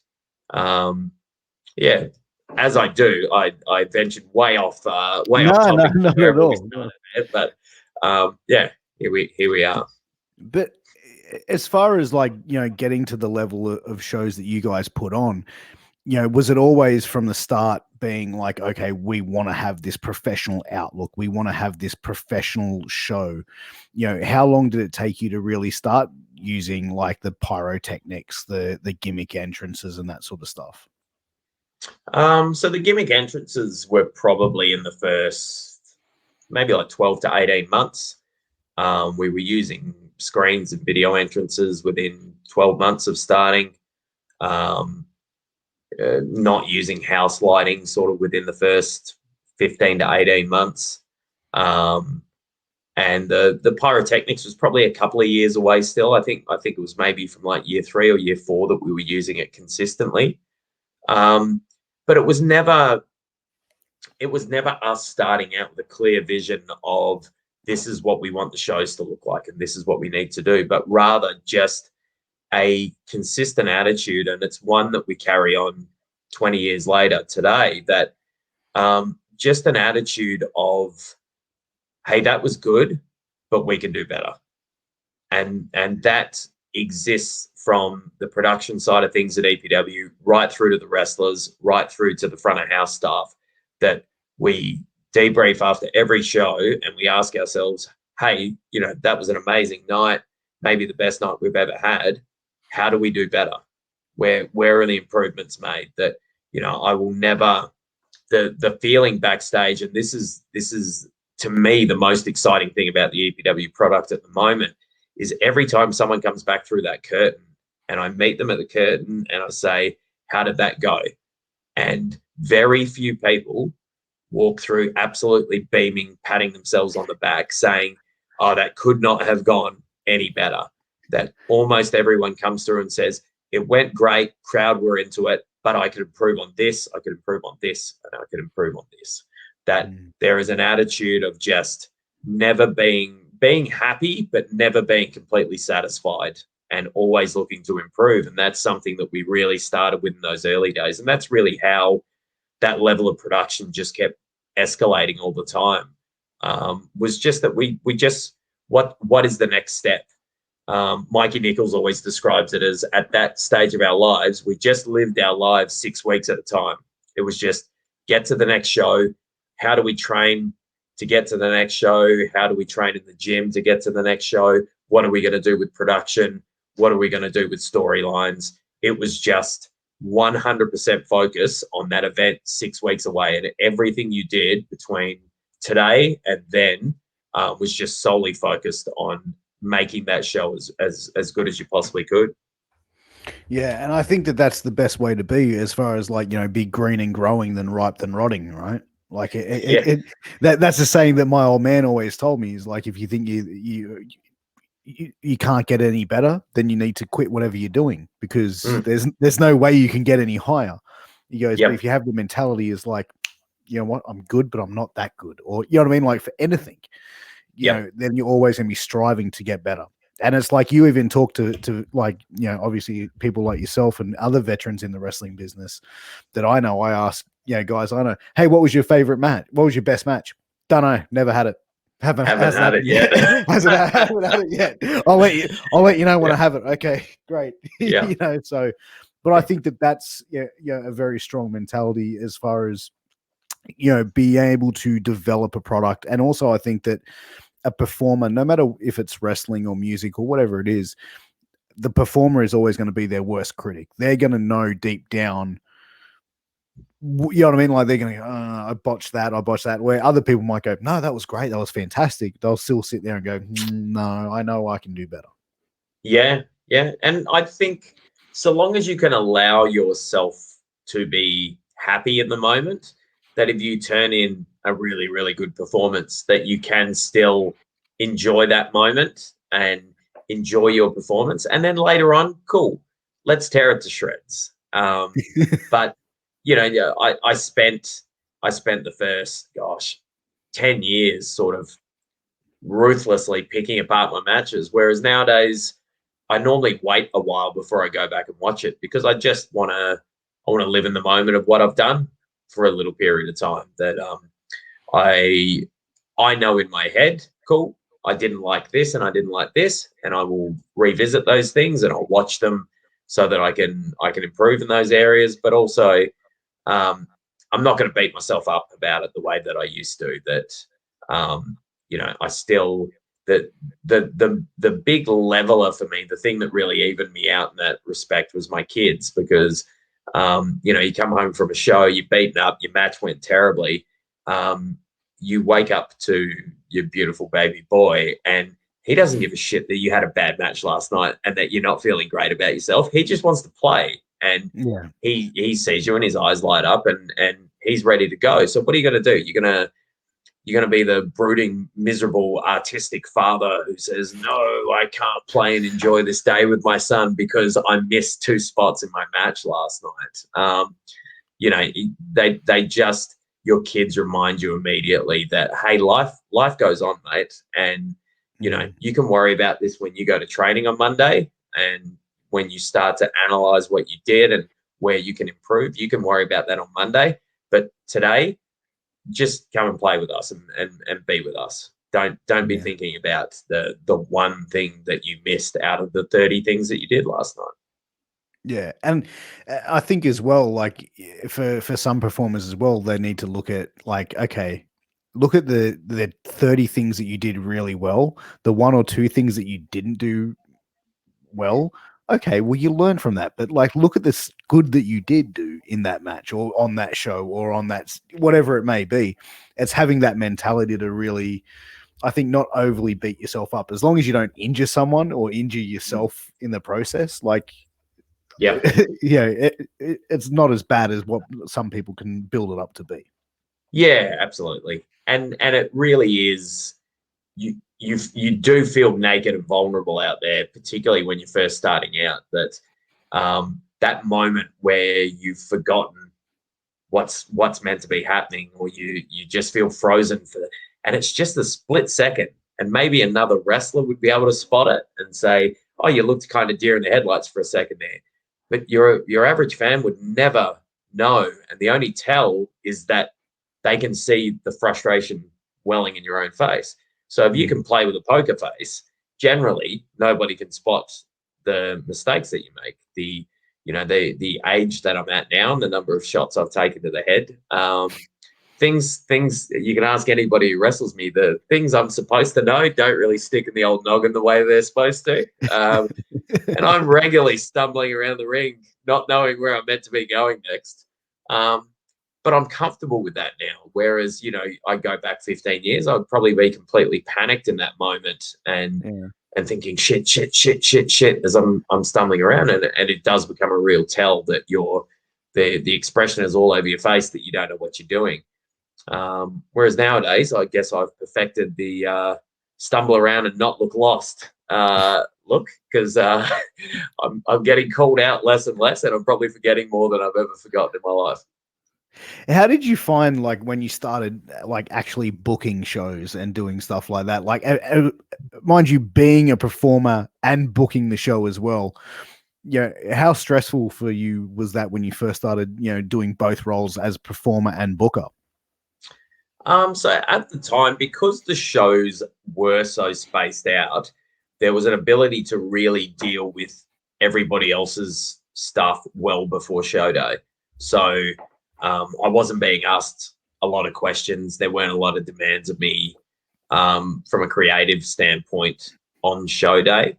As I do, I ventured way off. Off topic. No, not at all. But here we are. But as far as getting to the level of shows that you guys put on, was it always from the start being like, okay, we want to have this professional outlook, we want to have this professional show? How long did it take you to really start using like the pyrotechnics, the gimmick entrances and that sort of stuff? So the gimmick entrances were probably in the first maybe like 12 to 18 months. We were using screens and video entrances within 12 months of starting. Not using house lighting sort of within the first 15 to 18 months. And the pyrotechnics was probably a couple of years away still. I think it was maybe from like year 3 or year 4 that we were using it consistently. But it was never us starting out with a clear vision of this is what we want the shows to look like and this is what we need to do, but rather just a consistent attitude. And it's one that we carry on 20 years later today, that just an attitude of, hey, that was good, but we can do better. And that exists from the production side of things at EPW right through to the wrestlers, right through to the front of house staff, that we debrief after every show and we ask ourselves, hey, that was an amazing night, maybe the best night we've ever had. How do we do better? Where are the improvements made? That, I will never, the feeling backstage, and this is to me the most exciting thing about the EPW product at the moment, is every time someone comes back through that curtain and I meet them at the curtain and I say, how did that go? And very few people walk through absolutely beaming, patting themselves on the back, saying, oh, that could not have gone any better. That almost everyone comes through and says, it went great, crowd were into it, but I could improve on this, I could improve on this, and I could improve on this. That there is an attitude of just never being happy, but never being completely satisfied, and always looking to improve. And that's something that we really started with in those early days. And that's really how that level of production just kept escalating all the time. Was just that we just, what is the next step? Mikey Nicholls always describes it as, at that stage of our lives, we just lived our lives 6 weeks at a time. It was just get to the next show. How do we train to get to the next show? How do we train in the gym to get to the next show? What are we going to do with production? What are we going to do with storylines? It was just 100% focus on that event 6 weeks away. And everything you did between today and then was just solely focused on making that show as good as you possibly could. Yeah, and I think that that's the best way to be, as far as be green and growing than ripe than rotting, right? Like that's the saying that my old man always told me, is like, if you think you can't get any better, then you need to quit whatever you're doing, because there's no way you can get any higher. He goes, but if you have the mentality is like, you know what, I'm good, but I'm not that good, or you know what I mean, like for anything, you know, then you're always going to be striving to get better. And it's like, you even talk to like, obviously people like yourself and other veterans in the wrestling business that I know. I ask yeah, guys, I know. Hey, what was your favorite match? What was your best match? Don't know. Never had it. Haven't had it yet. Haven't had it yet. I'll let you know when I have it. Okay, great. Yeah. You know, so, but I think that's a very strong mentality as far as, you know, being able to develop a product. And also I think that a performer, no matter if it's wrestling or music or whatever it is, the performer is always going to be their worst critic. They're going to know deep down, you know what I mean? Like they're going to go, I botched that. Where other people might go, no, that was great. That was fantastic. They'll still sit there and go, no, I know I can do better. Yeah. Yeah. And I think so long as you can allow yourself to be happy in the moment, that if you turn in a really, really good performance, that you can still enjoy that moment and enjoy your performance. And then later on, cool, let's tear it to shreds. But, you know, yeah, I spent the first, 10 years sort of ruthlessly picking apart my matches. Whereas nowadays, I normally wait a while before I go back and watch it because I just want to live in the moment of what I've done for a little period of time. That I know in my head, cool, I didn't like this and I didn't like this, and I will revisit those things and I'll watch them so that I can improve in those areas. But also, I'm not going to beat myself up about it the way that I used to. That you know, I still the big leveler for me, the thing that really evened me out in that respect was my kids, because you know, you come home from a show, you're beaten up, your match went terribly. You wake up to your beautiful baby boy, and he doesn't give a shit that you had a bad match last night and that you're not feeling great about yourself. He just wants to play, and he sees you and his eyes light up, and he's ready to go. So what are you going to do? You're going to be the brooding, miserable, artistic father who says, no, I can't play and enjoy this day with my son because I missed 2 spots in my match last night. You know, they just, your kids remind you immediately that, hey, life goes on, mate. And, you know, you can worry about this when you go to training on Monday, and when you start to analyze what you did and where you can improve, you can worry about that on Monday. But today, just come and play with us and be with us. Don't be thinking about the one thing that you missed out of the 30 things that you did last night. Yeah, and I think as well, like for some performers as well, they need to look at like, okay, look at the 30 things that you did really well, the 1 or 2 things that you didn't do well. Okay, well, you learn from that, but like, look at this good that you did do in that match or on that show or on that, whatever it may be. It's having that mentality to really, I think, not overly beat yourself up, as long as you don't injure someone or injure yourself in the process. Like, yeah, it's not as bad as what some people can build it up to be. Yeah, absolutely. And it really is, you do feel naked and vulnerable out there, particularly when you're first starting out. That that moment where you've forgotten what's meant to be happening, or you just feel frozen and it's just a split second. And maybe another wrestler would be able to spot it and say, "Oh, you looked kind of deer in the headlights for a second there." But your average fan would never know, and the only tell is that they can see the frustration welling in your own face. So if you can play with a poker face, generally nobody can spot the mistakes that you make. The age that I'm at now and the number of shots I've taken to the head. Things you can ask anybody who wrestles me. The things I'm supposed to know don't really stick in the old noggin the way they're supposed to. And I'm regularly stumbling around the ring, not knowing where I'm meant to be going next. But I'm comfortable with that now. Whereas, you know, I go back 15 years, I'd probably be completely panicked in that moment and thinking shit as I'm stumbling around, and it does become a real tell that the expression is all over your face, that you don't know what you're doing. Whereas nowadays, I guess I've perfected the stumble around and not look lost look, because I'm getting called out less and less, and I'm probably forgetting more than I've ever forgotten in my life. How did you find, like, when you started like actually booking shows and doing stuff like that? Like, mind you, being a performer and booking the show as well, Yeah, how stressful for you was that when you first started, doing both roles as performer and booker? So at the time, because the shows were so spaced out, there was an ability to really deal with everybody else's stuff well before show day. So I wasn't being asked a lot of questions. There weren't a lot of demands of me from a creative standpoint on show day.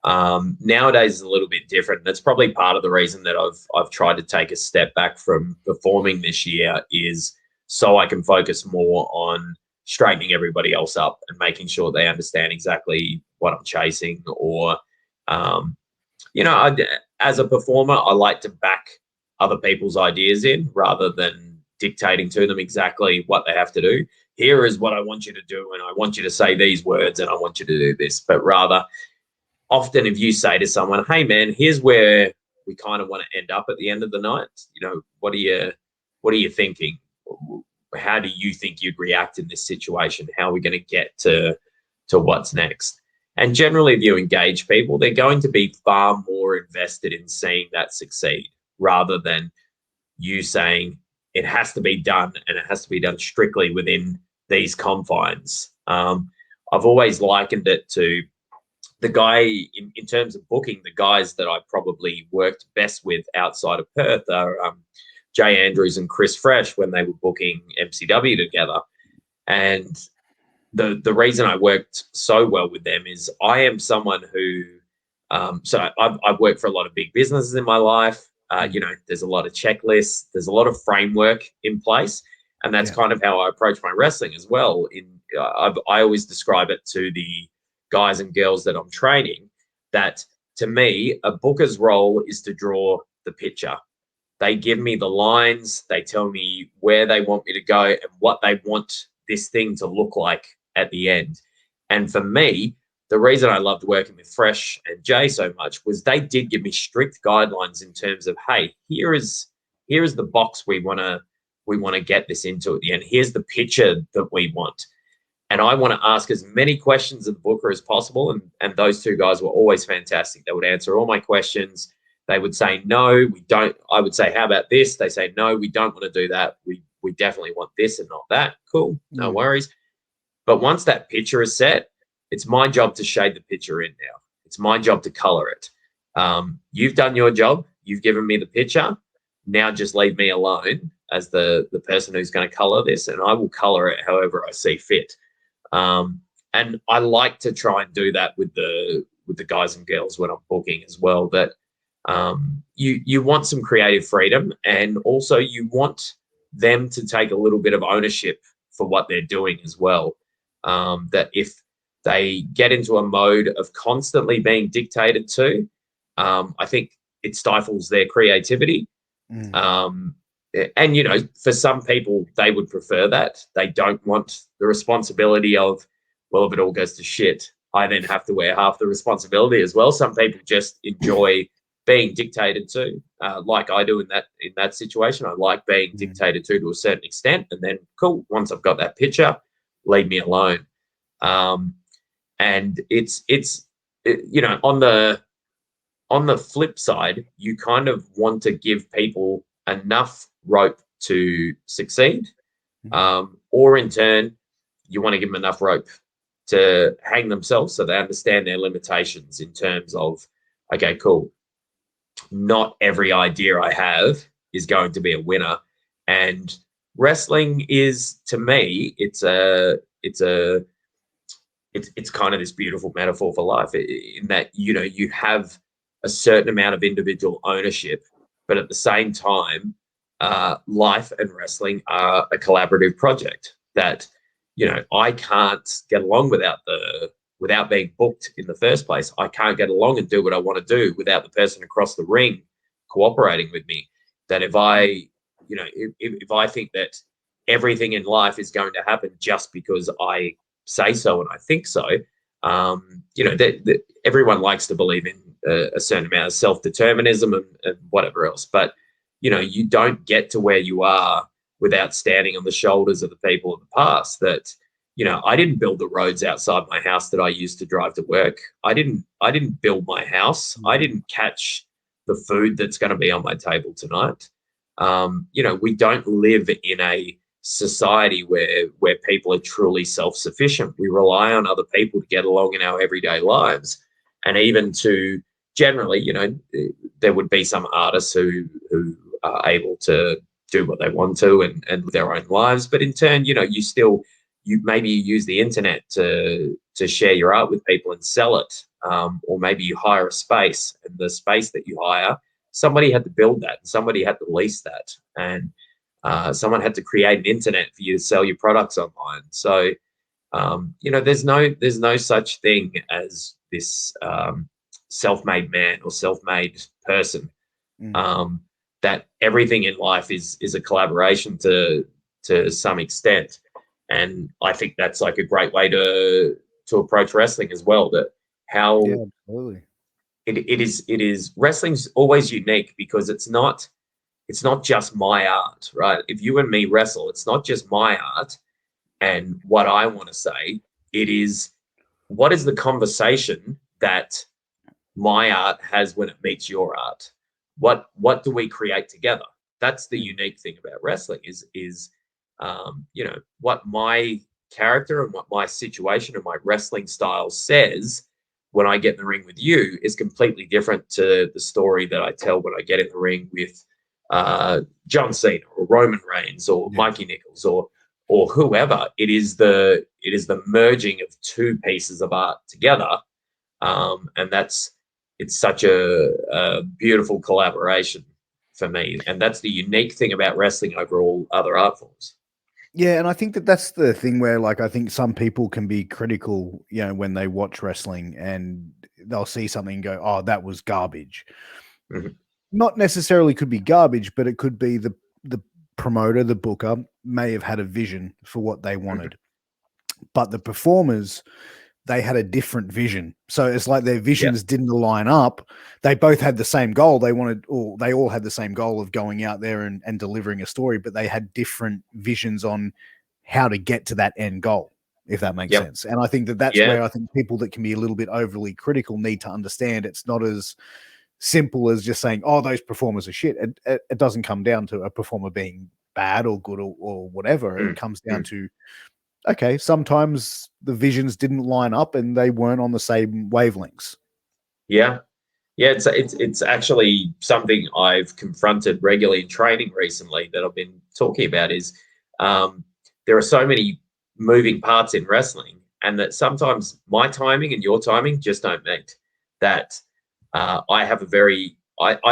Nowadays is a little bit different. That's probably part of the reason that I've tried to take a step back from performing this year, is so I can focus more on straightening everybody else up and making sure they understand exactly what I'm chasing. Or, as a performer, I like to back other people's ideas in rather than dictating to them exactly what they have to do. Here is what I want you to do, and I want you to say these words, and I want you to do this. But rather, often if you say to someone, hey man, here's where we kind of want to end up at the end of the night, what are you thinking? How do you think you'd react in this situation? How are we going to get to what's next? And generally, if you engage people, they're going to be far more invested in seeing that succeed, rather than you saying it has to be done and it has to be done strictly within these confines. I've always likened it to the guy in terms of booking. The guys that I probably worked best with outside of Perth are Jay Andrews and Chris Fresh, when they were booking MCW together. And the reason I worked so well with them is I am someone who, so I've worked for a lot of big businesses in my life. There's a lot of checklists, there's a lot of framework in place. And that's kind of how I approach my wrestling as well. I always describe it to the guys and girls that I'm training that, to me, a booker's role is to draw the picture. They give me the lines, they tell me where they want me to go and what they want this thing to look like at the end. And for me, the reason I loved working with Fresh and Jay so much was they did give me strict guidelines in terms of, hey, here is the box we want to get this into at the end. Here's the picture that we want. And I want to ask as many questions of the booker as possible. And those two guys were always fantastic. They would answer all my questions. They would say, no, we don't. I would say, how about this? They say, no, we don't want to do that. We definitely want this and not that. Cool, no worries. But once that picture is set, it's my job to shade the picture in now. It's my job to color it. You've done your job. You've given me the picture. Now just leave me alone as the person who's going to color this, and I will color it however I see fit. And I like to try and do that with the guys and girls when I'm booking as well. That you want some creative freedom, and also you want them to take a little bit of ownership for what they're doing as well. That if they get into a mode of constantly being dictated to, I think it stifles their creativity. And, for some people, they would prefer that. They don't want the responsibility of, well, if it all goes to shit, I then have to wear half the responsibility as well. Some people just enjoy being dictated to, like I do in that situation. I like being dictated to a certain extent. And then, cool, once I've got that picture, leave me alone. And it's on the flip side, you kind of want to give people enough rope to succeed, or in turn, you want to give them enough rope to hang themselves so they understand their limitations in terms of, okay, cool, not every idea I have is going to be a winner. And wrestling is, to me, it's kind of this beautiful metaphor for life, in that, you have a certain amount of individual ownership, but at the same time, life and wrestling are a collaborative project that, I can't get along without being booked in the first place. I can't get along and do what I want to do without the person across the ring cooperating with me. That if I think that everything in life is going to happen just because I say so and I think so, everyone likes to believe in a certain amount of self-determinism and whatever else. But, you don't get to where you are without standing on the shoulders of the people of the past. That, I didn't build the roads outside my house that I used to drive to work. I didn't build my house. I didn't catch the food that's going to be on my table tonight. We don't live in a society where people are truly self-sufficient. We rely on other people to get along in our everyday lives, and even to generally, there would be some artists who are able to do what they want to and live their own lives, but in turn, you maybe use the internet to share your art with people and sell it, or maybe you hire a space, and the space that you hire, somebody had to build that, and somebody had to lease that, and someone had to create an internet for you to sell your products online. So there's no such thing as this self-made man or self-made person. That everything in life is a collaboration to some extent. And I think that's like a great way to approach wrestling as well. That how absolutely. It is wrestling's always unique because it's not just my art, right? If you and me wrestle, it's not just my art and what I want to say. It is what is the conversation that my art has when it meets your art. What do we create together? That's the unique thing about wrestling is what my character and what my situation and my wrestling style says when I get in the ring with you is completely different to the story that I tell when I get in the ring with John Cena or Roman Reigns or Mikey Nicholls or whoever. It is the merging of two pieces of art together, and it's such a beautiful collaboration for me, and that's the unique thing about wrestling over all other art forms. Yeah, and I think that's the thing where, like, I think some people can be critical, when they watch wrestling and they'll see something and go, "Oh, that was garbage." Mm-hmm. Not necessarily could be garbage, but it could be the promoter, the booker, may have had a vision for what they wanted, but the performers, they had a different vision. So it's like their visions didn't align up. They both had the same goal. They all had the same goal of going out there and delivering a story, but they had different visions on how to get to that end goal, if that makes sense. And I think that's where I think people that can be a little bit overly critical need to understand it's not as simple as just saying, "Oh, those performers are shit." It doesn't come down to a performer being bad or good or whatever. It comes down to, okay, sometimes the visions didn't line up and they weren't on the same wavelengths. Yeah. It's actually something I've confronted regularly in training recently that I've been talking about is there are so many moving parts in wrestling, and that sometimes my timing and your timing just don't meet. That I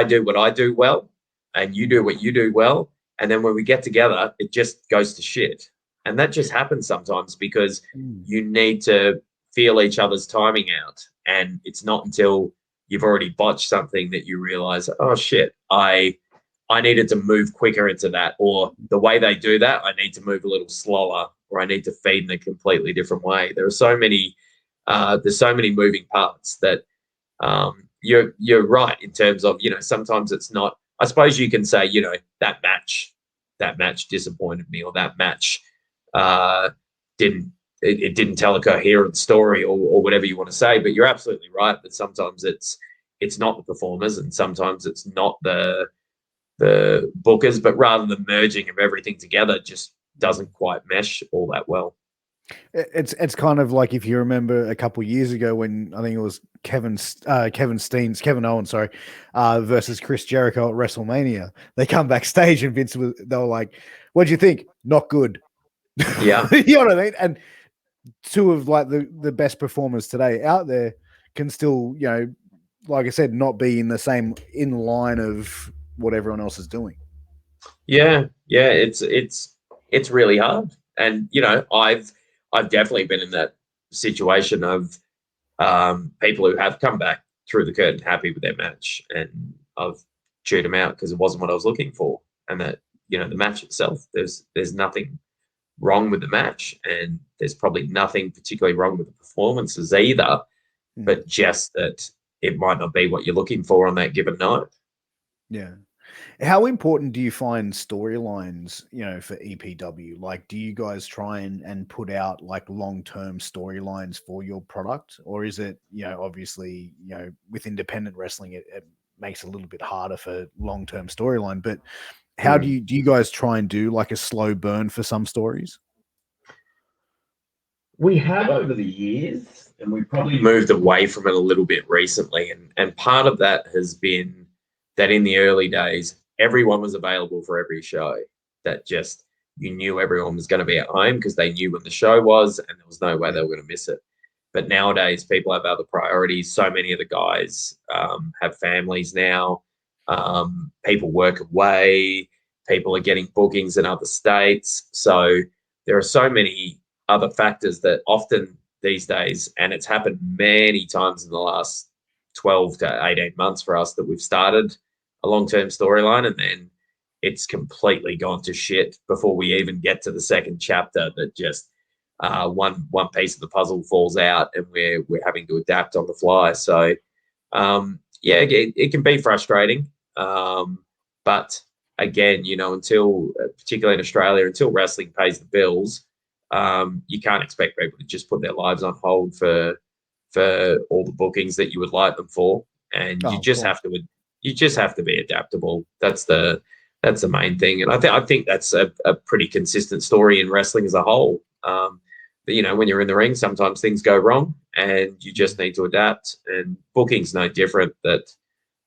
do what I do well, and you do what you do well, and then when we get together, it just goes to shit. And that just happens sometimes because you need to feel each other's timing out, and it's not until you've already botched something that you realize, oh shit, I needed to move quicker into that, or the way they do that, I need to move a little slower, or I need to feed in a completely different way. There's so many moving parts that you're right in terms of, sometimes it's not. I suppose you can say, that match disappointed me, or that match didn't tell a coherent story, or whatever you want to say. But you're absolutely right that sometimes it's not the performers, and sometimes it's not the bookers, but rather the merging of everything together just doesn't quite mesh all that well. It's kind of like, if you remember a couple of years ago when I think it was Kevin Owens, versus Chris Jericho at WrestleMania. They come backstage and they were like, "What'd you think?" "Not good." Yeah. You know what I mean? And two of like the best performers today out there can still, like I said, not be in line of what everyone else is doing. Yeah. It's really hard. And I've definitely been in that situation of people who have come back through the curtain happy with their match, and I've chewed them out because it wasn't what I was looking for. And that, the match itself, there's nothing wrong with the match, and there's probably nothing particularly wrong with the performances either, but just that it might not be what you're looking for on that given night. Yeah. How important do you find storylines, for EPW? Like, do you guys try and put out like long-term storylines for your product, or is it, obviously, with independent wrestling, makes it a little bit harder for long-term storyline. But how do you guys try and do like a slow burn for some stories? We have over the years, and we probably moved away from it a little bit recently. And part of that has been that in the early days, everyone was available for every show. That just, you knew everyone was going to be at home because they knew when the show was, and there was no way they were going to miss it. But nowadays, people have other priorities. So many of the guys have families now. People work away. People are getting bookings in other states. So there are so many other factors that often these days, and it's happened many times in the last 12 to 18 months for us, that we've started a long-term storyline and then it's completely gone to shit before we even get to the second chapter, that just one piece of the puzzle falls out and we're having to adapt on the fly. So it can be frustrating. But again, until, particularly in Australia, until wrestling pays the bills, you can't expect people to just put their lives on hold for all the bookings that you would like them for, and you just have to be adaptable. That's the main thing, and I think that's a pretty consistent story in wrestling as a whole. When you're in the ring, sometimes things go wrong, and you just need to adapt. And booking's no different. That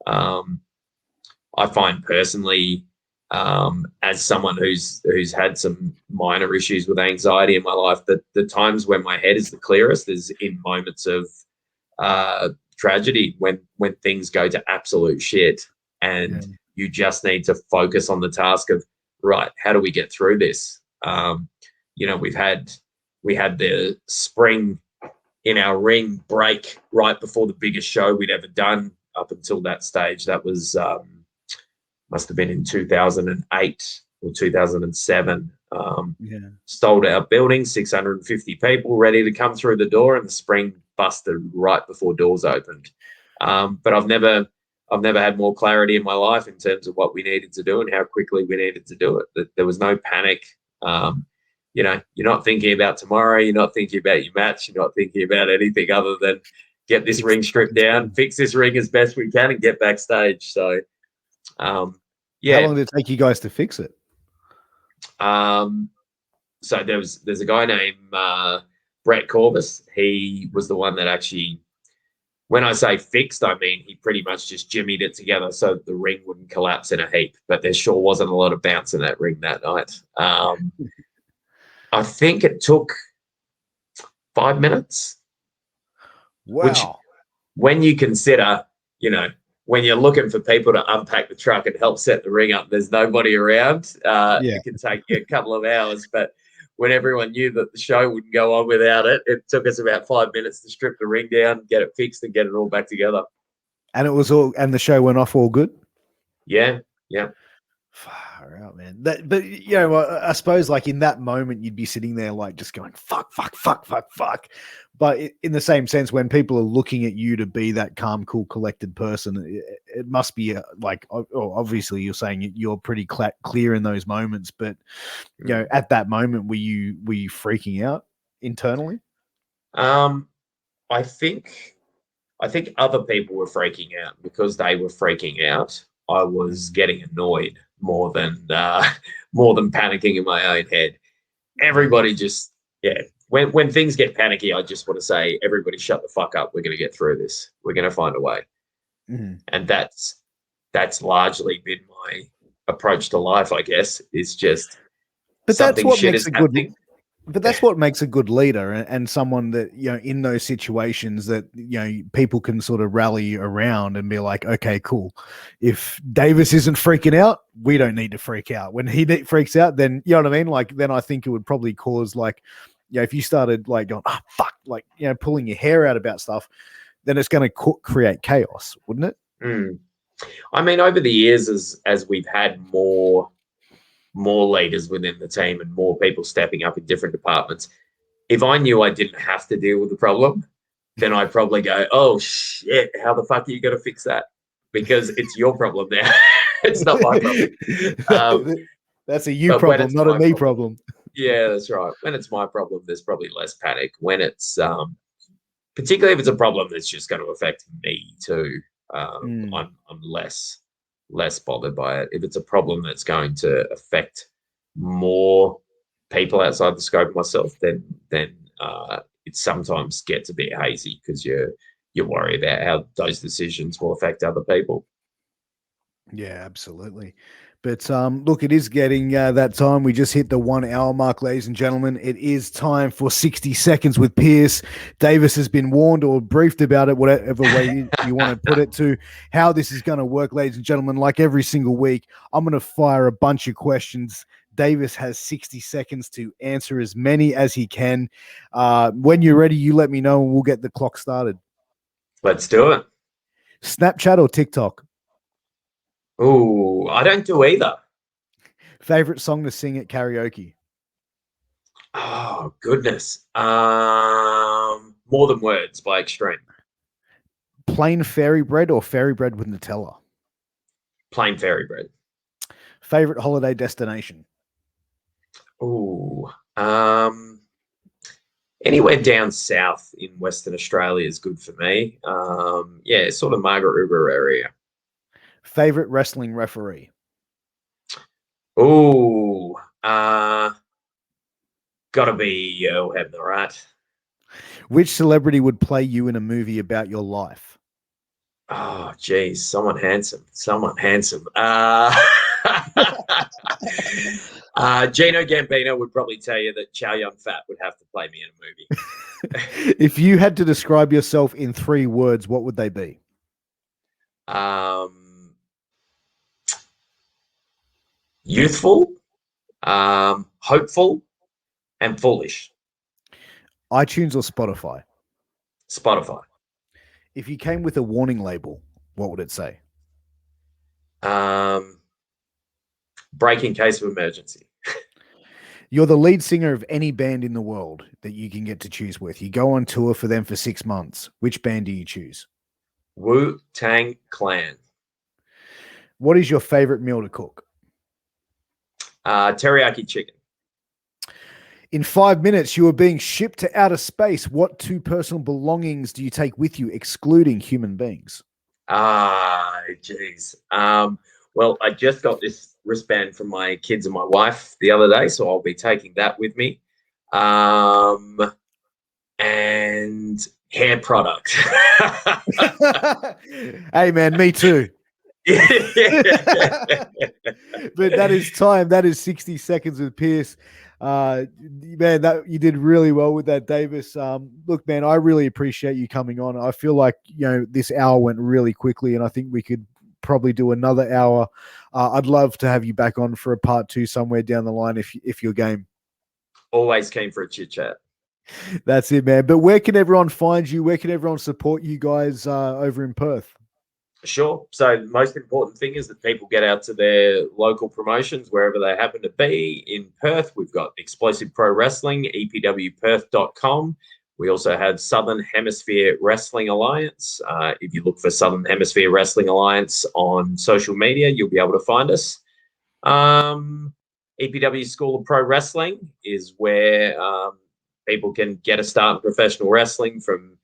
I find personally, as someone who's had some minor issues with anxiety in my life, that the times when my head is the clearest is in moments of tragedy, when things go to absolute shit, and you just need to focus on the task of, right, how do we get through this? We had the spring in our ring break right before the biggest show we'd ever done up until that stage. That was must have been in 2008 or 2007. Sold out building, 650 people ready to come through the door, and the spring busted right before doors opened. But I've never had more clarity in my life in terms of what we needed to do and how quickly we needed to do it. There was no panic. You're not thinking about tomorrow. You're not thinking about your match. You're not thinking about anything other than get this ring stripped down, fix this ring as best we can, and get backstage. So, How long did it take you guys to fix it? So there's a guy named Brett Corbus. He was the one that actually, when I say fixed, I mean he pretty much just jimmied it together so the ring wouldn't collapse in a heap. But there sure wasn't a lot of bounce in that ring that night. I think it took 5 minutes. Wow. Which, when you consider, when you're looking for people to unpack the truck and help set the ring up, there's nobody around. It can take you a couple of hours. But when everyone knew that the show wouldn't go on without it, it took us about 5 minutes to strip the ring down, get it fixed, and get it all back together. And the show went off all good? Yeah. Far out, man. But I suppose like in that moment you'd be sitting there like just going fuck. But in the same sense, when people are looking at you to be that calm, cool, collected person, it must be obviously you're saying you're pretty clear in those moments. But at that moment, were you freaking out internally? I think other people were freaking out because they were freaking out. I was getting annoyed more than panicking in my own head. Everybody just, when things get panicky, I just want to say, everybody shut the fuck up. We're going to get through this. We're going to find a way. And that's largely been my approach to life, I guess, is just something shit is happening. But that's what makes a good leader, and someone that, in those situations that, people can sort of rally around and be like, okay, cool. If Davis isn't freaking out, we don't need to freak out. When he freaks out, then, you know what I mean? Like, then I think it would probably cause like, if you started like going, fuck, like, pulling your hair out about stuff, then it's going to create chaos, wouldn't it? I mean, over the years, as we've had more leaders within the team and more people stepping up in different departments, if I knew I didn't have to deal with the problem, then I'd probably go, oh shit, how the fuck are you going to fix that? Because it's your problem now. It's not my problem. That's a you problem, not a me problem. Yeah, that's right. When it's my problem, there's probably less panic. When it's particularly if it's a problem that's just going to affect me too, I'm less bothered by it. If it's a problem that's going to affect more people outside the scope of myself, then it sometimes gets a bit hazy because you worry about how those decisions will affect other people. Yeah, absolutely. But look, it is getting that time. We just hit the 1 hour mark, ladies and gentlemen. It is time for 60 seconds with Piers. Davis has been warned or briefed about it, whatever way you want to put it, to how this is going to work, ladies and gentlemen. Like every single week, I'm going to fire a bunch of questions. Davis has 60 seconds to answer as many as he can. When you're ready, you let me know and we'll get the clock started. Let's do it. Snapchat or TikTok? Oh, I don't do either. Favorite song to sing at karaoke? Oh, goodness. More Than Words by Extreme. Plain fairy bread or fairy bread with Nutella? Plain fairy bread. Favorite holiday destination? Oh, anywhere down south in Western Australia is good for me. Yeah, sort of Margaret River area. Favorite wrestling referee? Oh, gotta be Earl Hebner, right? Which celebrity would play you in a movie about your life? Oh, geez, someone handsome. Gino Gambino would probably tell you that Chow Yun Fat would have to play me in a movie. If you had to describe yourself in 3 words, what would they be? Youthful, hopeful, and foolish. iTunes or Spotify? Spotify. If you came with a warning label, what would it say? Break in case of emergency. You're the lead singer of any band in the world that you can get to choose with. You go on tour for them for 6 months. Which band do you choose? Wu-Tang Clan. What is your favorite meal to cook? Teriyaki chicken. In 5 minutes, you are being shipped to outer space. What 2 personal belongings do you take with you, excluding human beings? Geez. Well, I just got this wristband from my kids and my wife the other day, so I'll be taking that with me. And hair product. Hey, man, me too. But that is time. That is 60 seconds with Piers. Man, that you did really well with that, Davis. Look, man, I really appreciate you coming on. I feel like this hour went really quickly, and I think we could probably do another hour. I'd love to have you back on for a part 2 somewhere down the line if you're game. Always keen for a chit chat. That's it, man. But where can everyone find you? Where can everyone support you guys over in Perth? Sure. So the most important thing is that people get out to their local promotions wherever they happen to be. In Perth, we've got Explosive Pro Wrestling, EPWperth.com. We also have Southern Hemisphere Wrestling Alliance. If you look for Southern Hemisphere Wrestling Alliance on social media, you'll be able to find us. EPW School of Pro Wrestling is where people can get a start in professional wrestling from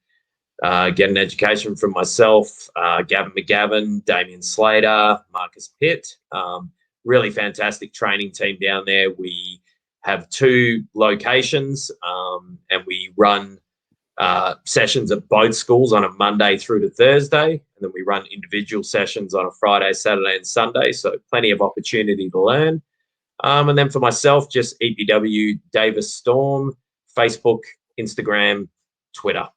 get an education from myself, Gavin McGavin, Damian Slater, Marcus Pitt. Really fantastic training team down there. We have 2 locations and we run sessions at both schools on a Monday through to Thursday. And then we run individual sessions on a Friday, Saturday, and Sunday. So plenty of opportunity to learn. And then for myself, just EPW Davis Storm, Facebook, Instagram, Twitter.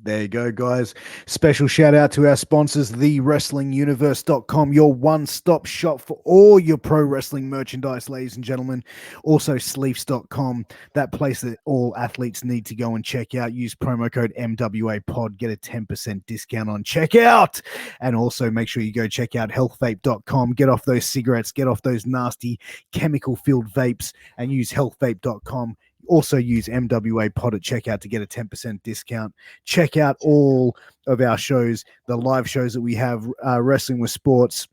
There you go, guys. Special shout out to our sponsors, thewrestlinguniverse.com, your one-stop shop for all your pro wrestling merchandise, ladies and gentlemen. Also, sleeves.com, that place that all athletes need to go and check out. Use promo code MWAPOD, get a 10% discount on checkout. And also make sure you go check out healthvape.com. Get off those cigarettes, get off those nasty chemical-filled vapes, and use healthvape.com. Also use MWA Pod at checkout to get a 10% discount. Check out all of our shows, the live shows that we have, Wrestling with Sports,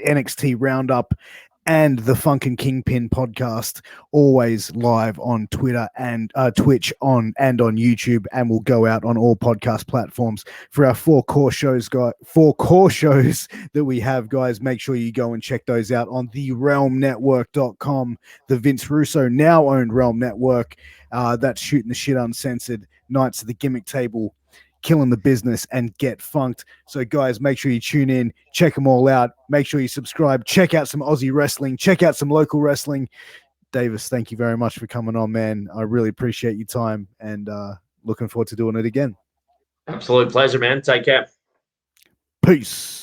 NXT Roundup, and the Funkin' Kingpin podcast, always live on Twitter and Twitch and on YouTube, and will go out on all podcast platforms for our 4 core shows, guys. 4 core shows that we have, guys. Make sure you go and check those out on the realmnetwork.com, the Vince Russo now owned Realm Network. That's Shooting the Shit Uncensored, Knights of the Gimmick Table, Killing the Business, and Get Funked. So guys, make sure you tune in, check them all out, make sure you subscribe, check out some Aussie wrestling, check out some local wrestling. Davis, thank you very much for coming on, man. I really appreciate your time, and looking forward to doing it again. Absolute pleasure, man. Take care. Peace.